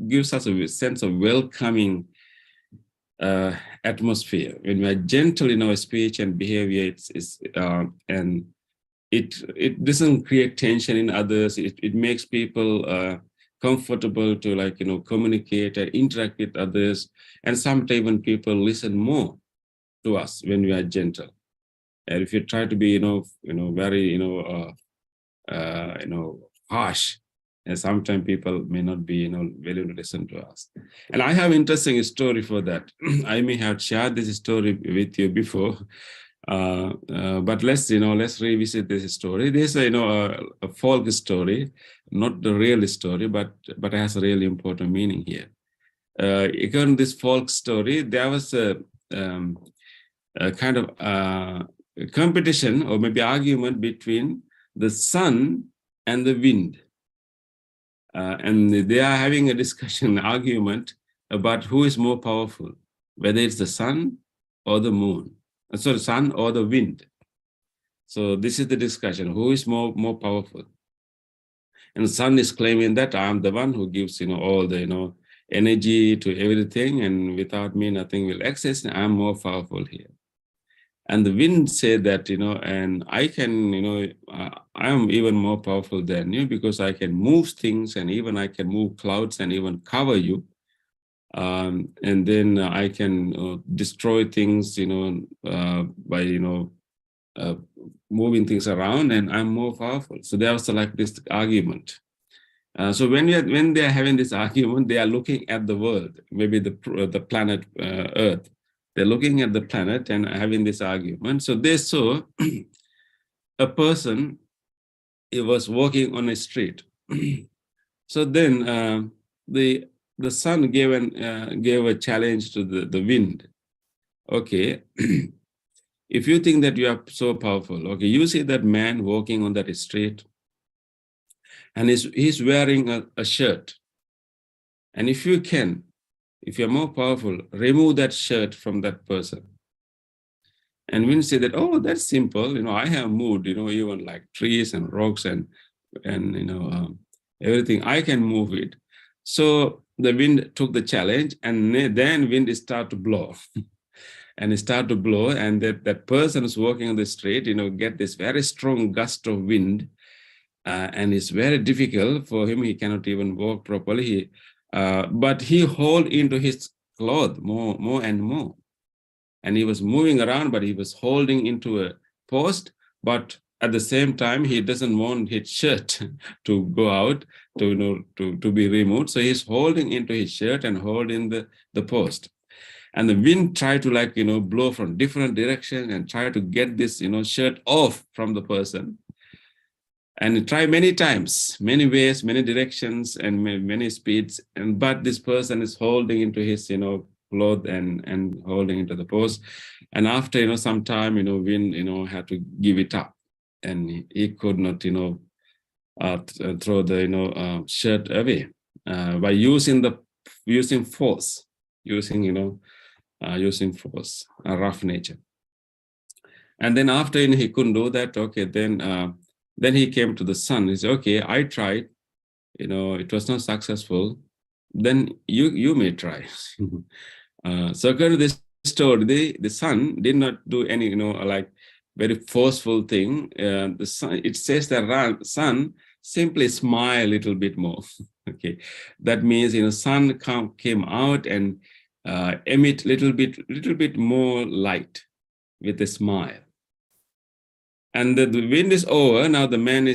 gives us a sense of welcoming atmosphere. When we are gentle in our speech and behavior, and it doesn't create tension in others. It makes people comfortable to communicate and interact with others, and sometimes even people listen more to us when we are gentle. And if you try to be very harsh, and sometimes people may not be willing to listen to us. And I have an interesting story for that. I may have shared this story with you before, but let's revisit this story. This is a folk story, not the real story, but it has a really important meaning here. Again, this folk story, there was a kind of competition, or maybe argument, between the sun and the wind, and they are having a discussion, argument about who is more powerful, whether it's the sun or the moon. Sorry, sun or the wind. So this is the discussion: who is more powerful? And the sun is claiming that I'm the one who gives, all the, energy to everything, and without me, nothing will exist. And I'm more powerful here. And the wind said that, and I can, I am even more powerful than you, because I can move things, and even I can move clouds and even cover you. And then I can destroy things, by, moving things around, and I'm more powerful. So there was like this argument. So when they are having this argument, they are looking at the world, maybe the planet Earth. They're looking at the planet and having this argument. So they saw a person, he was walking on a street. So then the sun gave a challenge to the wind. Okay, if you think that you are so powerful, okay, you see that man walking on that street, and he's wearing a shirt. And if you're more powerful, remove that shirt from that person. And when you say that, oh, that's simple, I have moved, even like trees and rocks and everything, I can move it. So the wind took the challenge, and then wind started to blow. And it started to blow, and that person who's walking on the street, get this very strong gust of wind. And it's very difficult for him. He cannot even walk properly. But he hold into his cloth more and more. And he was moving around, but he was holding into a post. But at the same time, he doesn't want his shirt to go out, to be removed. So he's holding into his shirt and holding the post. And the wind tried to blow from different directions and try to get this, shirt off from the person. And it tried many times, many ways, many directions, and many speeds. But this person is holding into his, cloth and holding into the post. And after, some time, wind, had to give it up, and he could not, throw the, shirt away by using force, using force, a rough nature. And then after he couldn't do that, okay, then he came to the sun. He said, okay, I tried, it was not successful. Then you may try. So according to this story, the sun did not do any, like very forceful thing. The sun, it says that sun simply smile a little bit more. Okay, that means, sun came out and emit little bit more light with a smile. And the wind is over. Now the man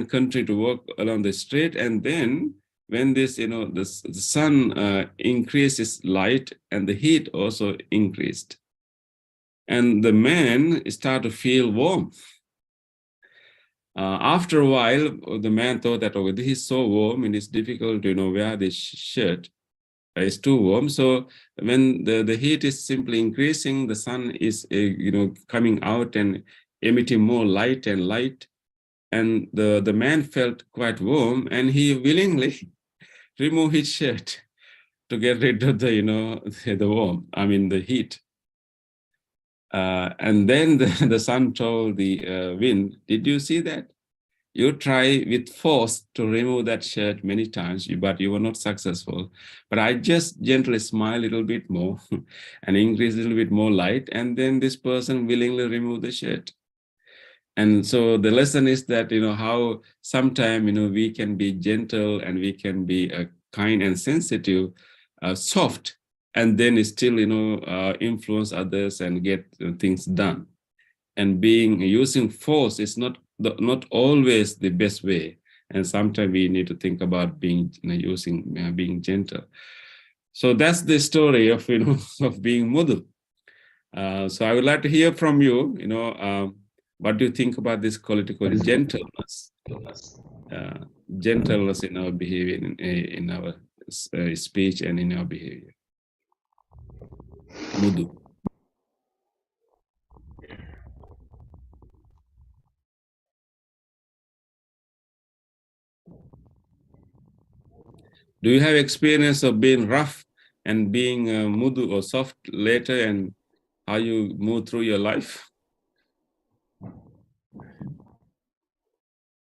country to walk along the street. And then when this, the sun increases light, and the heat also increased. And the man started to feel warm. After a while, the man thought that, oh, this is so warm, and it's difficult to, wear this shirt. It's too warm. So when the heat is simply increasing, the sun is, coming out and emitting more light, and the man felt quite warm, and he willingly removed his shirt to get rid of the the heat. And then the sun told the wind, did you see that? You try with force to remove that shirt many times, but you were not successful. But I just gently smile a little bit more and increase a little bit more light, and then this person willingly removed the shirt. And so the lesson is that, how sometimes, we can be gentle, and we can be kind and sensitive, soft, and then still, influence others and get things done. And using force is not always the best way. And sometimes we need to think about being gentle. So that's the story of, of being Mudhu. So I would like to hear from you, what do you think about this quality called gentleness? Gentleness in our behavior, in our speech, and in our behavior. Mudhu. Do you have experience of being rough and being mudhu or soft later, and how you move through your life?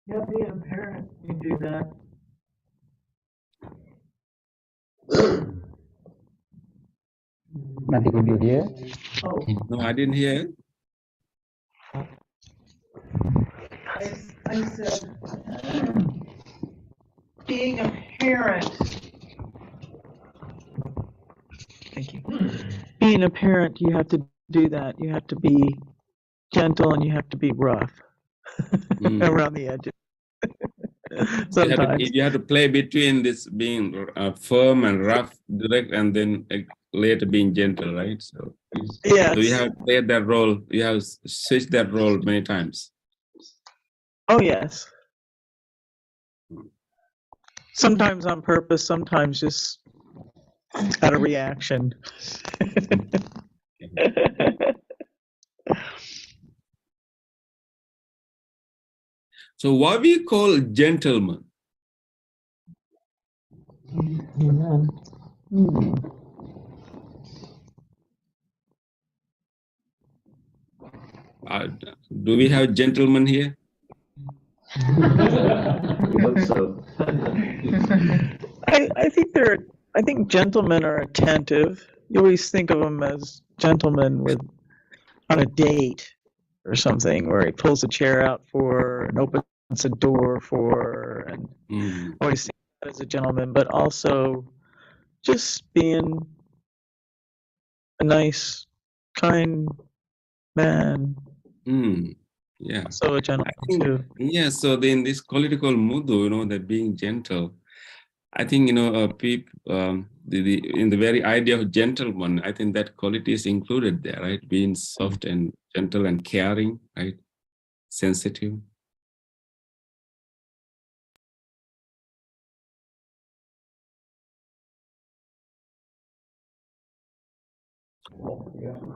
Yeah, being a parent, you do that. Nanti could you hear? Oh, No, I didn't hear. I said, being a parent. Thank you. Being a parent, you have to do that. You have to be gentle and you have to be rough around the edges. Sometimes. You have to play between this being firm and rough, direct, and then later being gentle, right? So Yes. you have played that role. You have switched that role many times. Oh, yes. Sometimes on purpose, sometimes just out of reaction. So what we call gentlemen? Do we have gentlemen here? I hope so. I think gentlemen are attentive. You always think of them as gentlemen on a date or something, where he pulls a chair out for and opens a door for, and always think of that as a gentleman, but also just being a nice, kind man. Yeah. So a gentleman too. Yeah. So in this political mood, that being gentle, I think people in the very idea of gentleman, I think that quality is included there, right? Being soft and gentle and caring, right? Sensitive.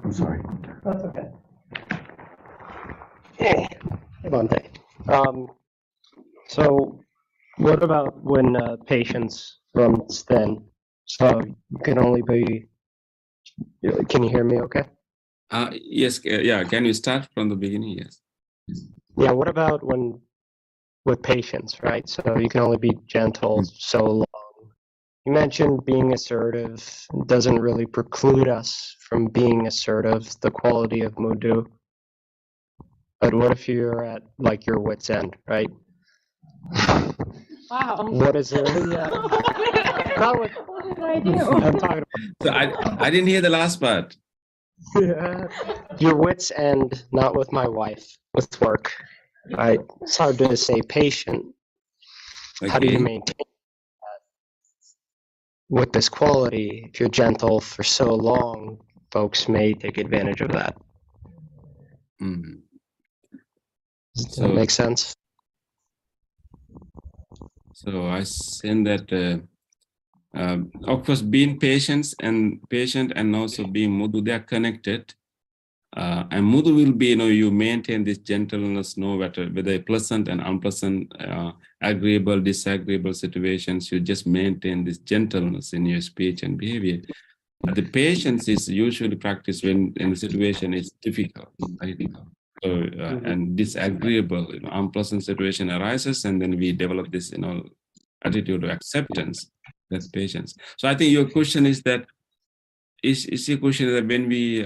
I'm sorry. That's okay. Hey, Devante. So what about when patience runs thin? So you can only be, can you hear me okay? Yes. Yeah. Can you start from the beginning? Yes. Yeah, what about when with patience, right? So you can only be gentle so long. You mentioned being assertive doesn't really preclude us from being assertive, the quality of Mudu. But what if you're at like your wit's end, right? Wow. What is it? Not what did I do? I'm talking So I didn't hear the last part. about. Your wit's end, not with my wife, with work. Right? It's hard to stay patient. How do you Okay. maintain that with this quality? If you're gentle for so long, folks may take advantage of that. Does that make sense? So I send that. Of course, being patient and also being Mudu, they are connected. And Mudu will be, you maintain this gentleness, no matter whether pleasant and unpleasant, agreeable, disagreeable situations, you just maintain this gentleness in your speech and behavior. But the patience is usually practiced when the situation is difficult, right? So, and disagreeable, unpleasant situation arises, and then we develop this, attitude of acceptance, that's patience. So I think your question is that, is your question that when we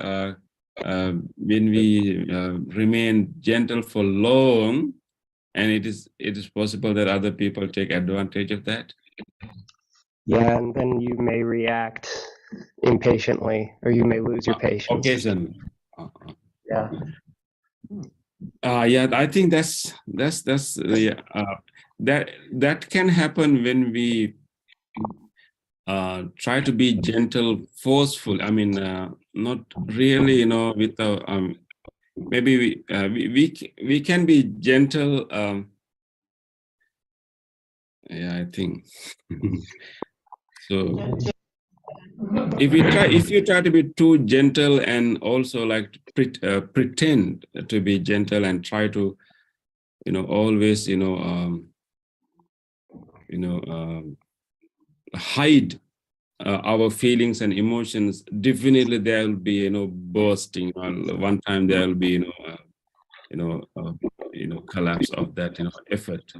remain gentle for long, and it is possible that other people take advantage of that? Yeah, and then you may react impatiently, or you may lose your patience. Occasionally. Yeah. Yeah, I think that's that can happen when we try to be gentle, forceful. I mean, not really, with maybe we can be gentle. Yeah, I think. So if you try to be too gentle and also like pretend to be gentle and try to, always, hide our feelings and emotions, definitely there will be, bursting. One time there will be, collapse of that effort.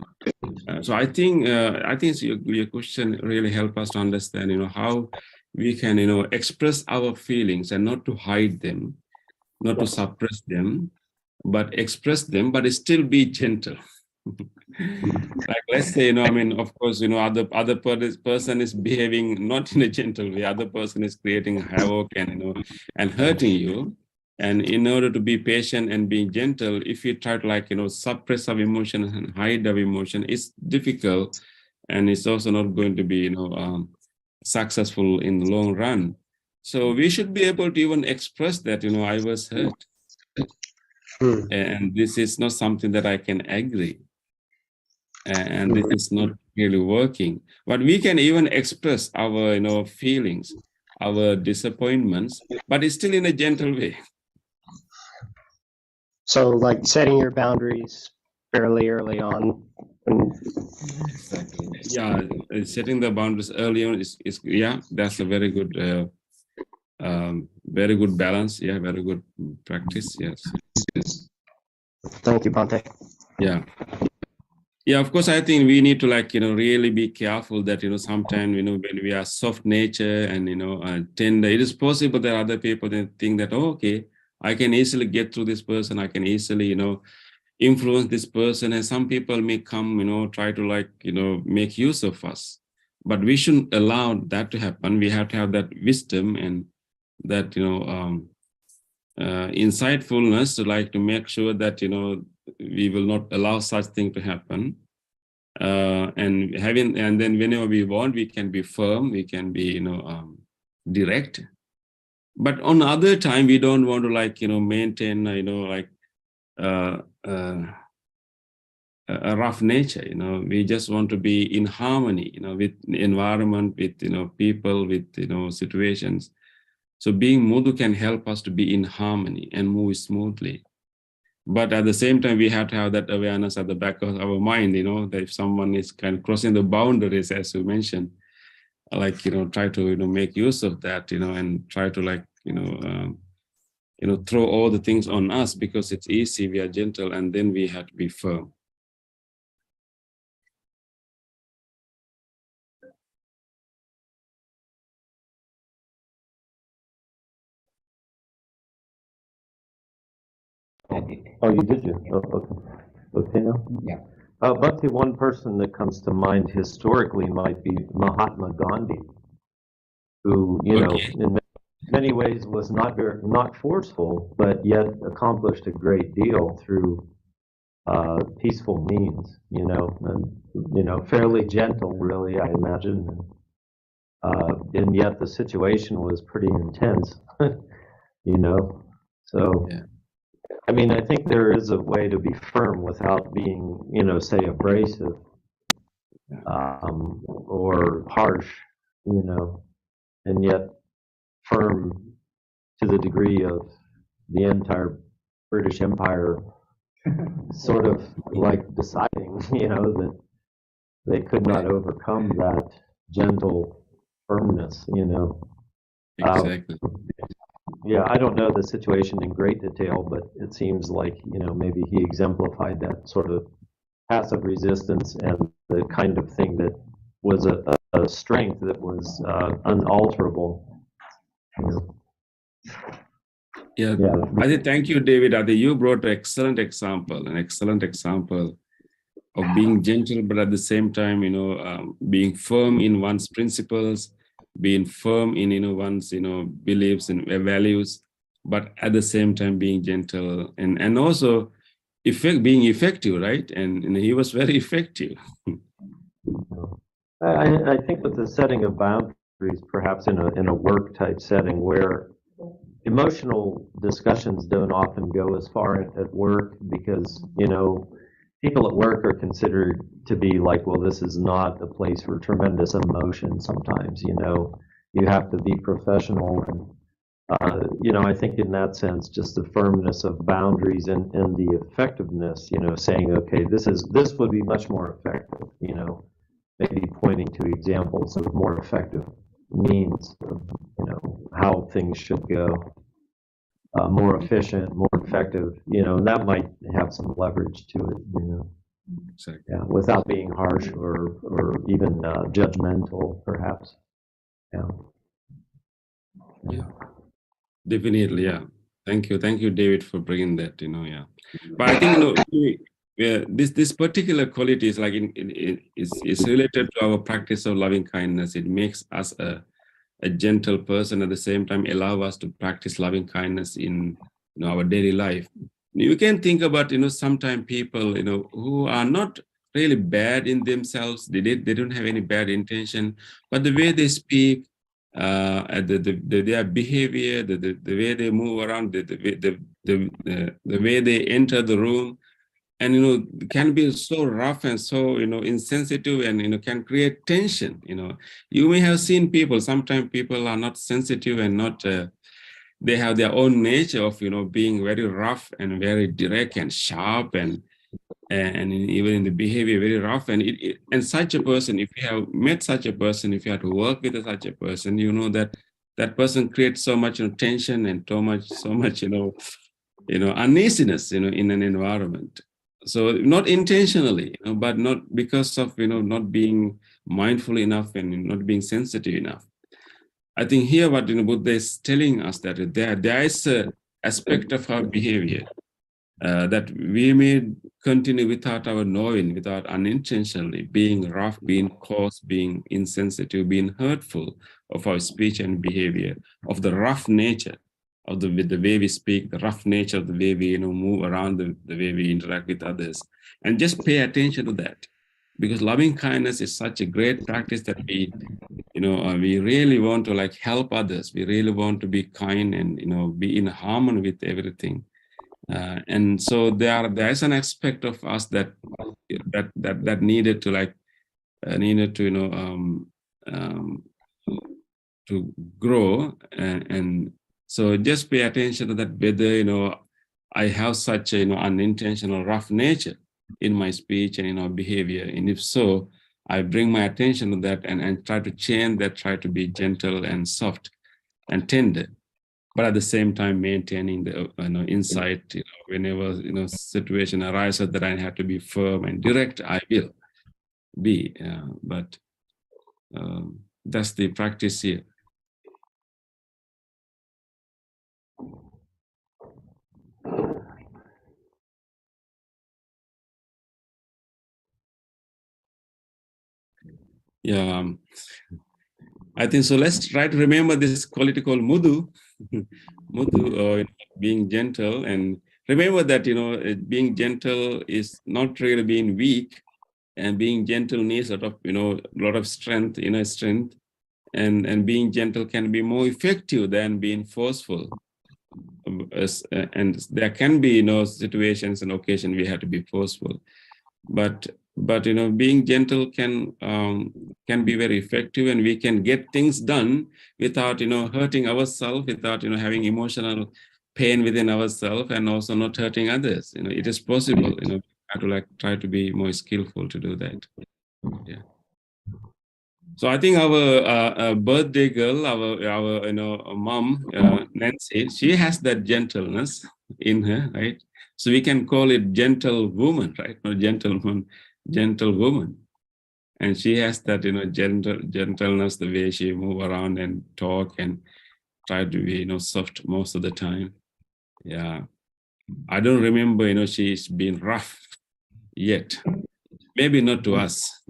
So I think your question really helped us to understand how we can express our feelings and not to hide them, not to suppress them, but express them, but still be gentle. Like, let's say, of course, other person is behaving not in a gentle way. Other person is creating havoc and and hurting you. And in order to be patient and being gentle, if you try to suppress our emotion and hide our emotion, it's difficult, and it's also not going to be successful in the long run. So we should be able to even express that I was hurt, and this is not something that I can agree, and this is not really working. But we can even express our feelings, our disappointments, but it's still in a gentle way. So like setting your boundaries fairly early on. Exactly. Yeah, setting the boundaries early on is that's a very good balance. Yeah, very good practice. Yes. Thank you, Bhante. Yeah. Yeah, of course, I think we need to really be careful that, sometimes, when we are soft nature and, tender, it is possible that other people think that, oh, okay, I can easily get through this person. I can easily, influence this person. And some people may come, try to make use of us, but we shouldn't allow that to happen. We have to have that wisdom and that, insightfulness to make sure that, we will not allow such thing to happen. And then whenever we want, we can be firm, we can be, direct. But on the other time, we don't want to maintain, a rough nature. We just want to be in harmony, with the environment, with people, with situations. So being mudhu can help us to be in harmony and move smoothly. But at the same time, we have to have that awareness at the back of our mind, that if someone is kind of crossing the boundaries, as you mentioned, try to make use of that, and try to throw all the things on us because it's easy, we are gentle, and then we have to be firm. Oh, you did you? Oh, okay. Okay now? Yeah. Bhakti, one person that comes to mind historically might be Mahatma Gandhi, who, Okay. in many ways was not forceful, but yet accomplished a great deal through peaceful means, and fairly gentle, really, I imagine. And yet the situation was pretty intense, So, Yeah. I mean, I think there is a way to be firm without being, say, abrasive or harsh, and yet firm to the degree of the entire British Empire sort of deciding, that they could not overcome that gentle firmness, Exactly. Yeah, I don't know the situation in great detail, but it seems like, maybe he exemplified that sort of passive resistance and the kind of thing that was a strength that was unalterable. Yeah. I think, thank you, David. I think you brought an excellent example of being gentle, but at the same time, being firm in one's principles, being firm in one's beliefs and values, but at the same time being gentle and also being effective, right? And he was very effective. I think with the setting of boundaries, perhaps in a work type setting where emotional discussions don't often go as far at work because, people at work are considered to be well, this is not a place for tremendous emotion sometimes, you have to be professional. And, I think in that sense, just the firmness of boundaries and the effectiveness, saying, okay, this would be much more effective, maybe pointing to examples of more effective means of, how things should go, more efficient, more effective, you know, and that might have some leverage to it, you know, Exactly. yeah, without being harsh or even judgmental, perhaps. Yeah. Yeah, definitely. Yeah. Thank you, David, for bringing that. You know, yeah. But I think, you know, this particular quality is like is related to our practice of loving kindness. It makes us a gentle person, at the same time allow us to practice loving kindness in, you know, our daily life. You can think about, you know, sometimes people, you know, who are not really bad in themselves. They don't have any bad intention, but the way they speak, their behavior, the way they move around, the way they enter the room, and, you know, can be so rough and so, you know, insensitive, and, you know, can create tension. You know, you may have seen people, sometimes people are not sensitive and not, they have their own nature of, you know, being very rough and very direct and sharp, and even in the behavior very rough. And and such a person, if you have met such a person, if you have to work with such a person, you know that that person creates so much, you know, tension and so much, you know, uneasiness, you know, in an environment. So not intentionally, you know, but not because of, you know, not being mindful enough and not being sensitive enough. I think here what, you know, Buddha is telling us that there is a aspect of our behavior that we may continue without our knowing, without unintentionally being rough, being coarse, being insensitive, being hurtful of our speech and behavior, of the rough nature of the way we speak, the rough nature of the way we, you know, move around, the way we interact with others. And just pay attention to that, because loving kindness is such a great practice that we, you know, we really want to like help others. We really want to be kind and, you know, be in harmony with everything. And so there is an aspect of us that needed to like needed to, you know, to grow, and so just pay attention to that, whether, you know, I have such a, you know, unintentional rough nature in my speech and in our behavior, and if so, I bring my attention to that and try to change that, try to be gentle and soft and tender, but at the same time maintaining the, you know, insight. You know, whenever, you know, situation arises that I have to be firm and direct, I will be. But that's the practice here. Yeah, I think so. Let's try to remember this quality called mudu, mudu, or, you know, being gentle, and remember that, you know, being gentle is not really being weak, and being gentle needs a lot of, you know, a lot of strength, inner strength, and being gentle can be more effective than being forceful. And there can be, you know, situations and occasions we have to be forceful, but you know, being gentle can be very effective, and we can get things done without, you know, hurting ourselves, without, you know, having emotional pain within ourselves, and also not hurting others. You know, it is possible. You know, I have to like try to be more skillful to do that. Yeah. So I think our birthday girl, our you know, mom, Nancy, she has that gentleness in her, right? So we can call it gentle woman, right? Not gentleman, gentle woman. And she has that, you know, gentleness, the way she move around and talk and try to be, you know, soft most of the time. Yeah. I don't remember, you know, she's been rough yet. Maybe not to us.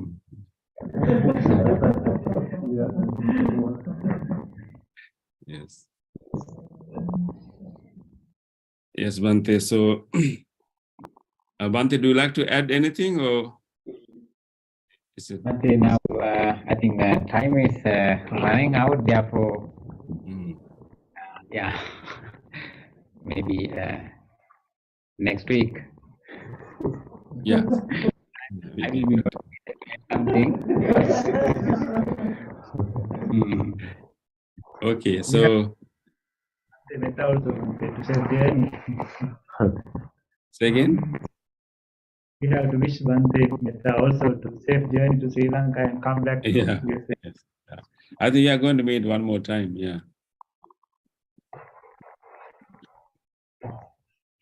Yes. Yes, Bante. So, Bante, do you like to add anything, or is it? Bante, now I think time is running out. Therefore, yeah, maybe next week. Yeah. I will be something. Okay, so say again. We have to wish Bante also to safe journey to Sri Lanka and come back to Yeah. USA. Yes. Yeah. I think we are going to meet one more time. Yeah.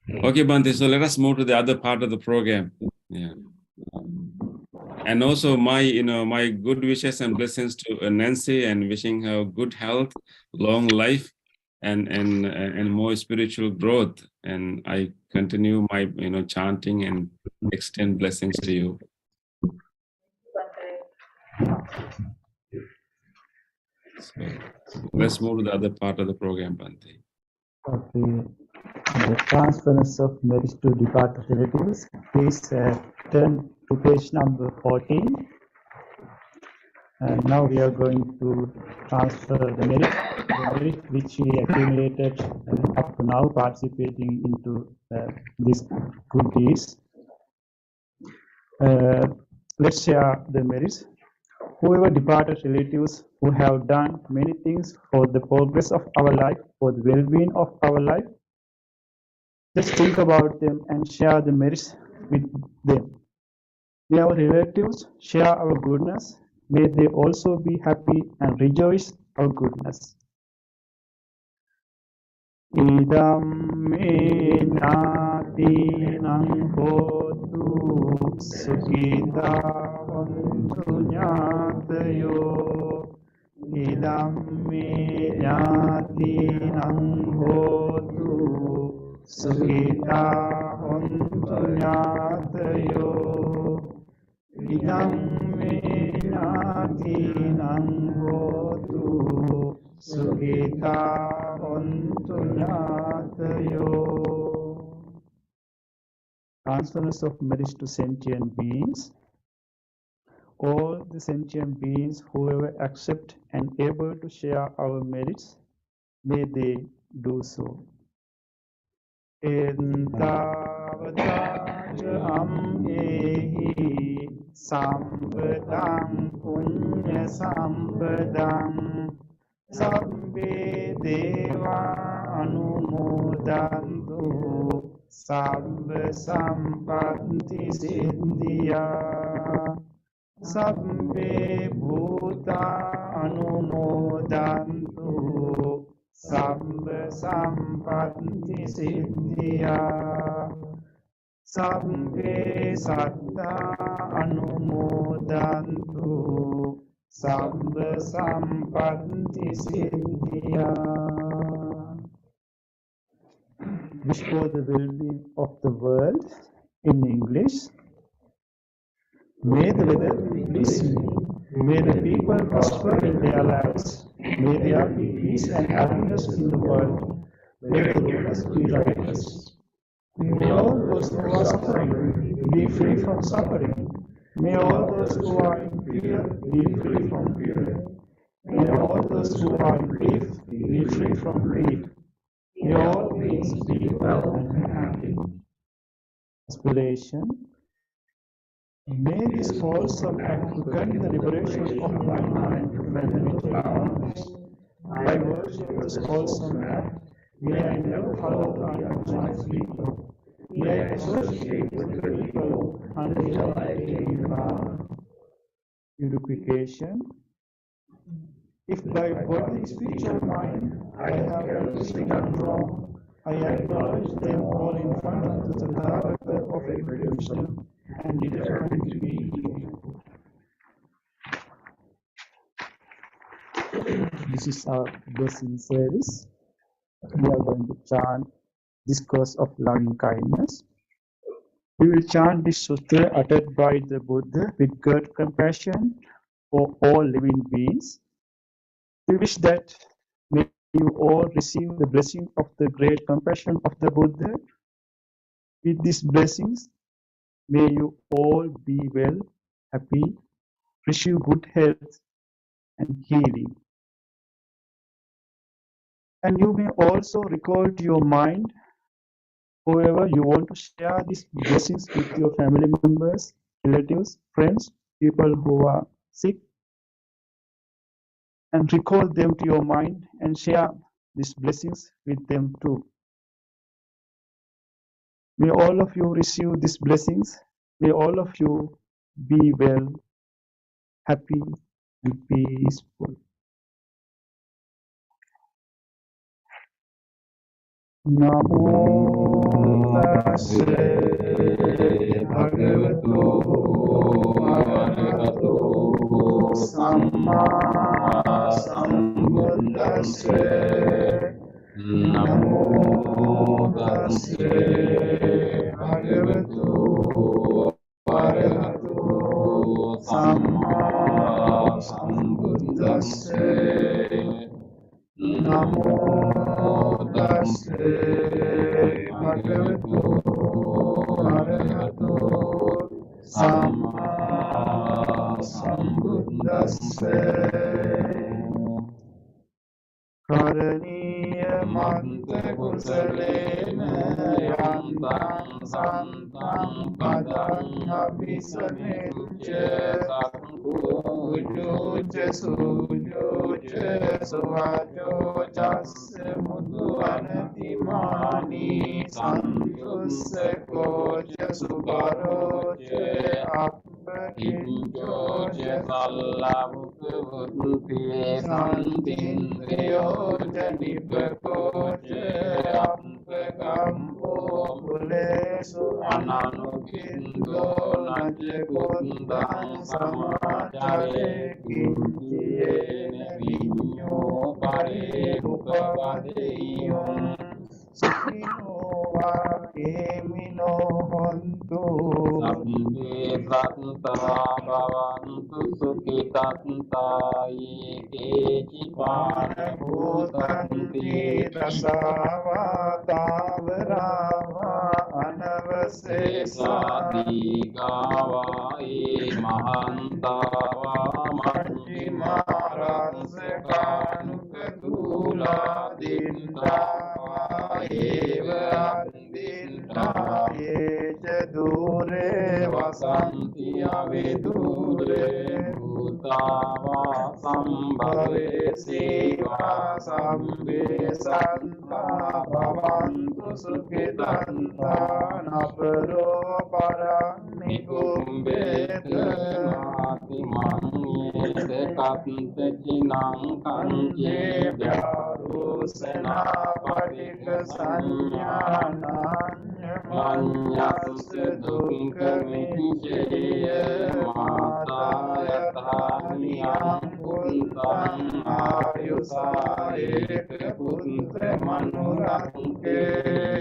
Okay, Bante, so let us move to the other part of the program. Yeah. And also my good wishes and blessings to Nancy, and wishing her good health, long life, and more spiritual growth. And I continue my chanting and extend blessings to you. So let's move to the other part of the program, Bante. Okay. The transference of merits to departed relatives. Please turn to page number 14. And now we are going to transfer the merit which we accumulated up to now participating into these good deeds. Let's share the merits. Whoever departed relatives who have done many things for the progress of our life, for the well-being of our life, just think about them and share the merits with them. May our relatives share our goodness. May they also be happy and rejoice our goodness. Idam me natinam hotu sukhita hontu ñātayo. Idam me natinam hotu sukhita hontu ñātayo. Idam me natinam hotu sukhita hontu ñātayo. Transference of merits to sentient beings. All the sentient beings, whoever accept and able to share our merits, may they do so. Entavataja ehi sambadang punya sambadang sabbe deva anumodantu sabba sampatti siddhya sabbe bhuta anumodantu sabba sampatti siddhya sabbe satta anumodantu sabba sampatti siddhya. Wish for the well-being of the world in English. May the weather be pleasing. May the people prosper in their lives. May there be peace and happiness in the world. May the rulers be righteous. May all those who are suffering be free from suffering. May all those who are in fear be free from fear. May all those who are in grief be free from grief. May all beings be well and happy. Aspiration. May this wholesome act quicken the liberation of my mind from mental bounds. By virtue of this wholesome act, may I never follow the unconscious people. May I associate with the people until I attain Nirvana. Purification. If by body, speech, or mind I have anything done wrong, I acknowledge them all in front of the Tathagata of wisdom and determine to be equal. This is our blessing service. We are going to chant discourse of loving kindness. We will chant this sutra uttered by the Buddha with great compassion for all living beings. We wish that may you all receive the blessing of the great compassion of the Buddha. With these blessings, may you all be well, happy, receive good health and healing. And you may also recall to your mind whoever you want to share these blessings with, your family members, relatives, friends, people who are sick, and recall them to your mind and share these blessings with them too. May all of you receive these blessings. May all of you be well, happy, and peaceful. Namo tassa bhagavato arahato samma sambuddhassa. Namo tassa bhagavato arahato samma sambuddhassa. Namo tassa bhagavato arahato samma sambuddhassa. Karaniya manta kusalena yantang santang padang abhisanecca sakhujoca sujoca suvaco jassa mudu anatimani santussako subaroca appakinjoca sallavukavudti santindriyo janipakoca ampakampo pulesu ananukindo najekundang samacare kinciyene vinyo pare upavadeyum sukino va kemino hontu sabbe satta bhavantu sukitatta eke jivana bhutanti dasava tavarava anavasesa digava e mahantava majjhima rasakanuka dindava eva dindra yeja dure vasanti avidure bhutava sambhave siva sambhe santa bhavantu sukhitanta naparo parang nikumbeta nati manyete katante jinang kanje vyarusena padika sanyananya manyasya dukkha vichaya mata yathanyam puntang ayusayeka putra manurangke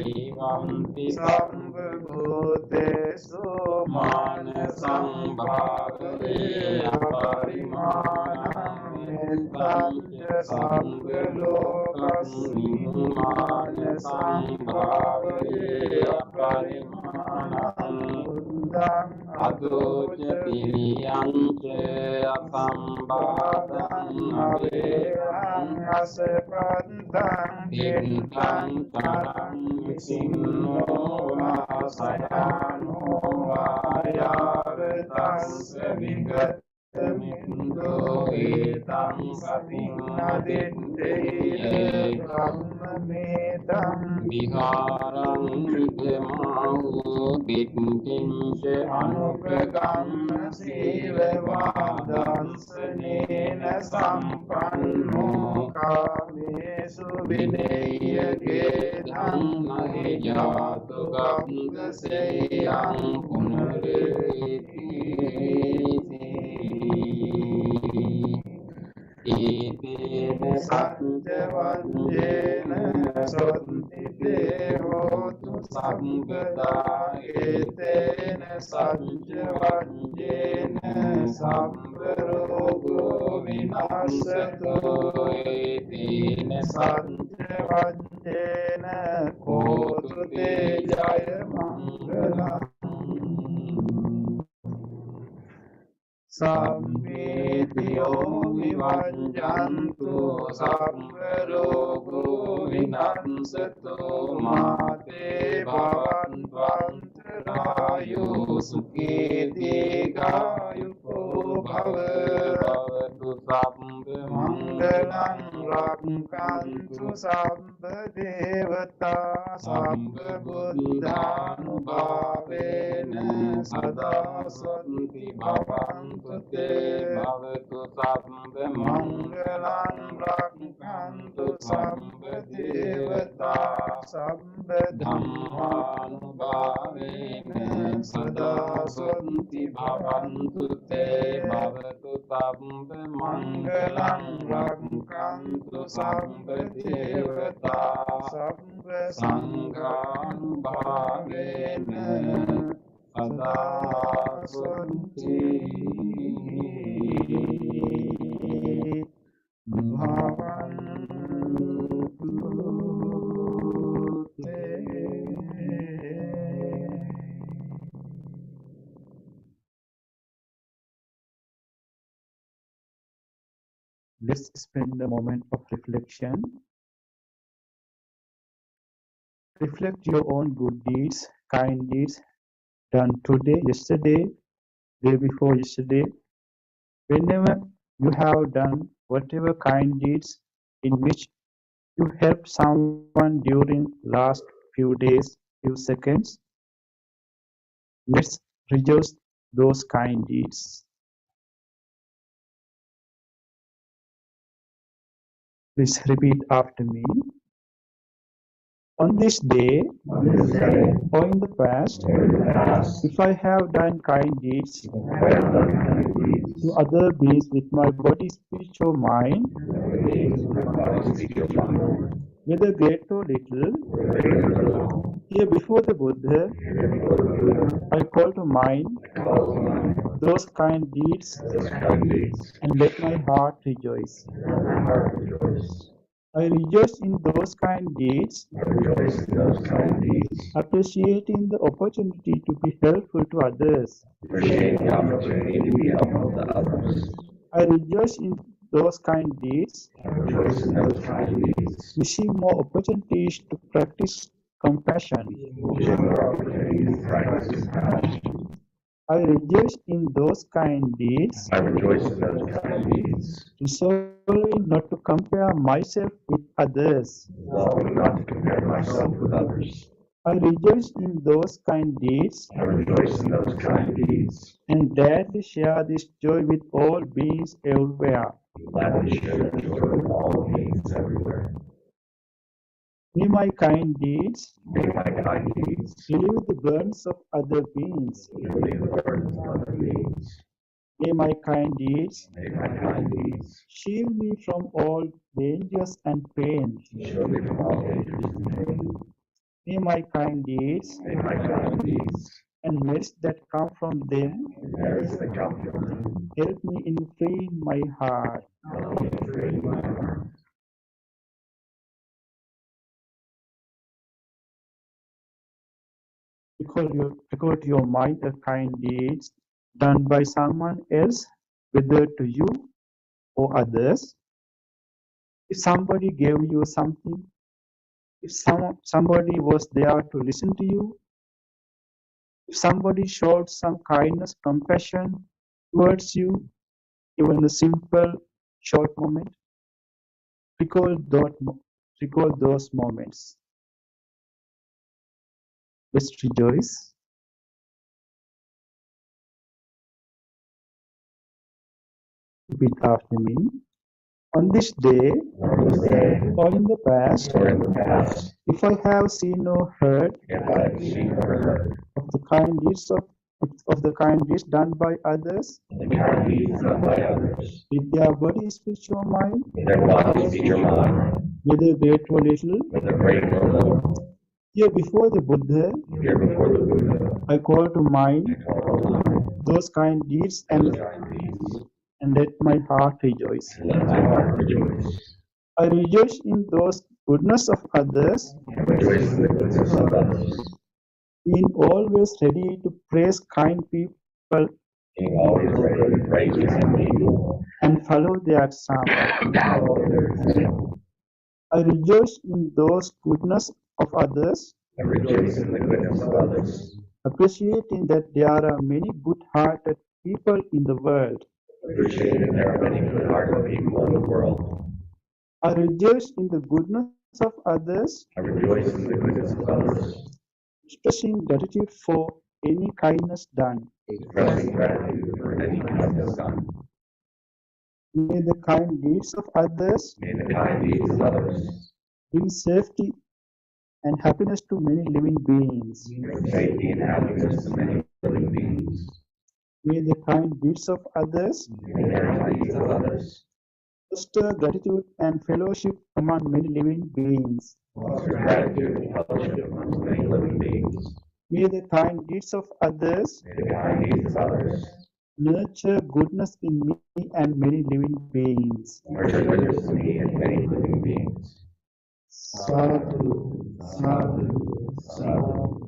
ivanti sambhutesu manasang bhagave aparimanam entamca sambhalokasmin manasang bhagave aparimanam undang adoca tiriyanca asambhadang avehang asepantang dintang carang visinno vasayano vayavetasya vigatamindo etang sating adindeya brahmametam viharang videmahu dittinca anupragamma silavadansanena sampanno kamesu vinaya gedhang nahi jatu ganga seyang punareti itena satya vanjena sotti dehotu sampeda etena satya vanjena sambarogo vinasato etena satya vanjena kotu te jaya mangalam Sampitiyo vivanjantu sambarogo vinansato mate bhavantantarayu sukhiti gayuko bhavatu sabba mangalang rakkantu sabba devata sabba buddhanubhavena sada santi bhavantu te bhavatu sabba mangalang rakkantu sabba devata sabba dhammanubhavena sada santi bhavantu te bhavatu sabba mangalam rakkantu sabba devata sabba sanghanubhavena sada santi bhavantu te. Let's spend a moment of reflection. Reflect your own good deeds, kind deeds done today, yesterday, day before yesterday. Whenever you have done whatever kind deeds in which you helped someone during last few days, few seconds, let's rejoice those kind deeds. Please repeat after me. On this day, or in the past, if I have done kind deeds to other beings with my body, speech, or mind, whether great or little, here before the Buddha, I call to mind those kind deeds and let my heart rejoice. I rejoice in those kind deeds, appreciating the opportunity to be helpful to others. I rejoice in those kind deeds, wishing more opportunities to practice compassion. I rejoice in those kind deeds, resolving not to compare myself with others. I rejoice in those kind deeds and gladly share this joy with all beings everywhere. May my kind deeds relieve the burdens of other beings. May my kind deeds shield me from all dangers and pain. May my kind deeds and merits that come from them help me in freeing my heart. Recall to your mind a kind deeds done by someone else, whether to you or others. If somebody gave you something, if somebody was there to listen to you, if somebody showed some kindness, compassion towards you, even a simple short moment, recall those moments. Let's rejoice. Repeat after me. On this day, or in the past, if I have seen or heard of the kind deeds done by others, with their body, speech, or mind, whether great or little, here before the Buddha, I call to mind those kind deeds and let my heart rejoice. I rejoice in those goodness of others, being always ready to praise kind people and follow their example. I rejoice in those goodness of others, appreciating that there are many good-hearted people in the world. I rejoice in the goodness of others, expressing gratitude for any kindness done. May the kind deeds of others bring safety and happiness to many living beings. Safety and happiness to many living beings. May the kind deeds of others May the kind deeds of others foster gratitude and fellowship among many living beings. foster gratitude and fellowship amongst many living beings. May the kind deeds of others May the kind deeds of others nurture goodness in me and many living beings. nurture goodness in me and many living beings. Sadhu, sadhu, sadhu.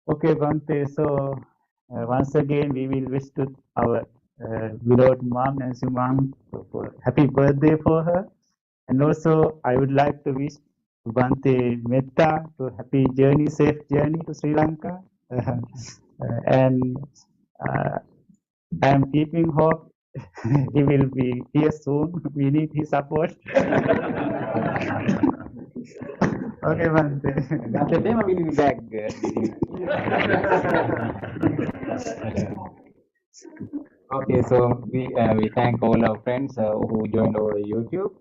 Okay, Bhante, so once again we will wish to our beloved mom, Nancy mom, for happy birthday for her. And also I would like to wish Bhante Metta to happy journey, safe journey to Sri Lanka. And I am keeping hope he will be here soon. We need his support. Okay, Bhante. After them, I will be back. Okay, so we thank all our friends who joined over YouTube,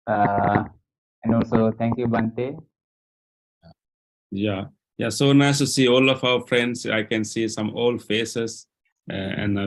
and also thank you, Bhante. Yeah, so nice to see all of our friends. I can see some old faces, and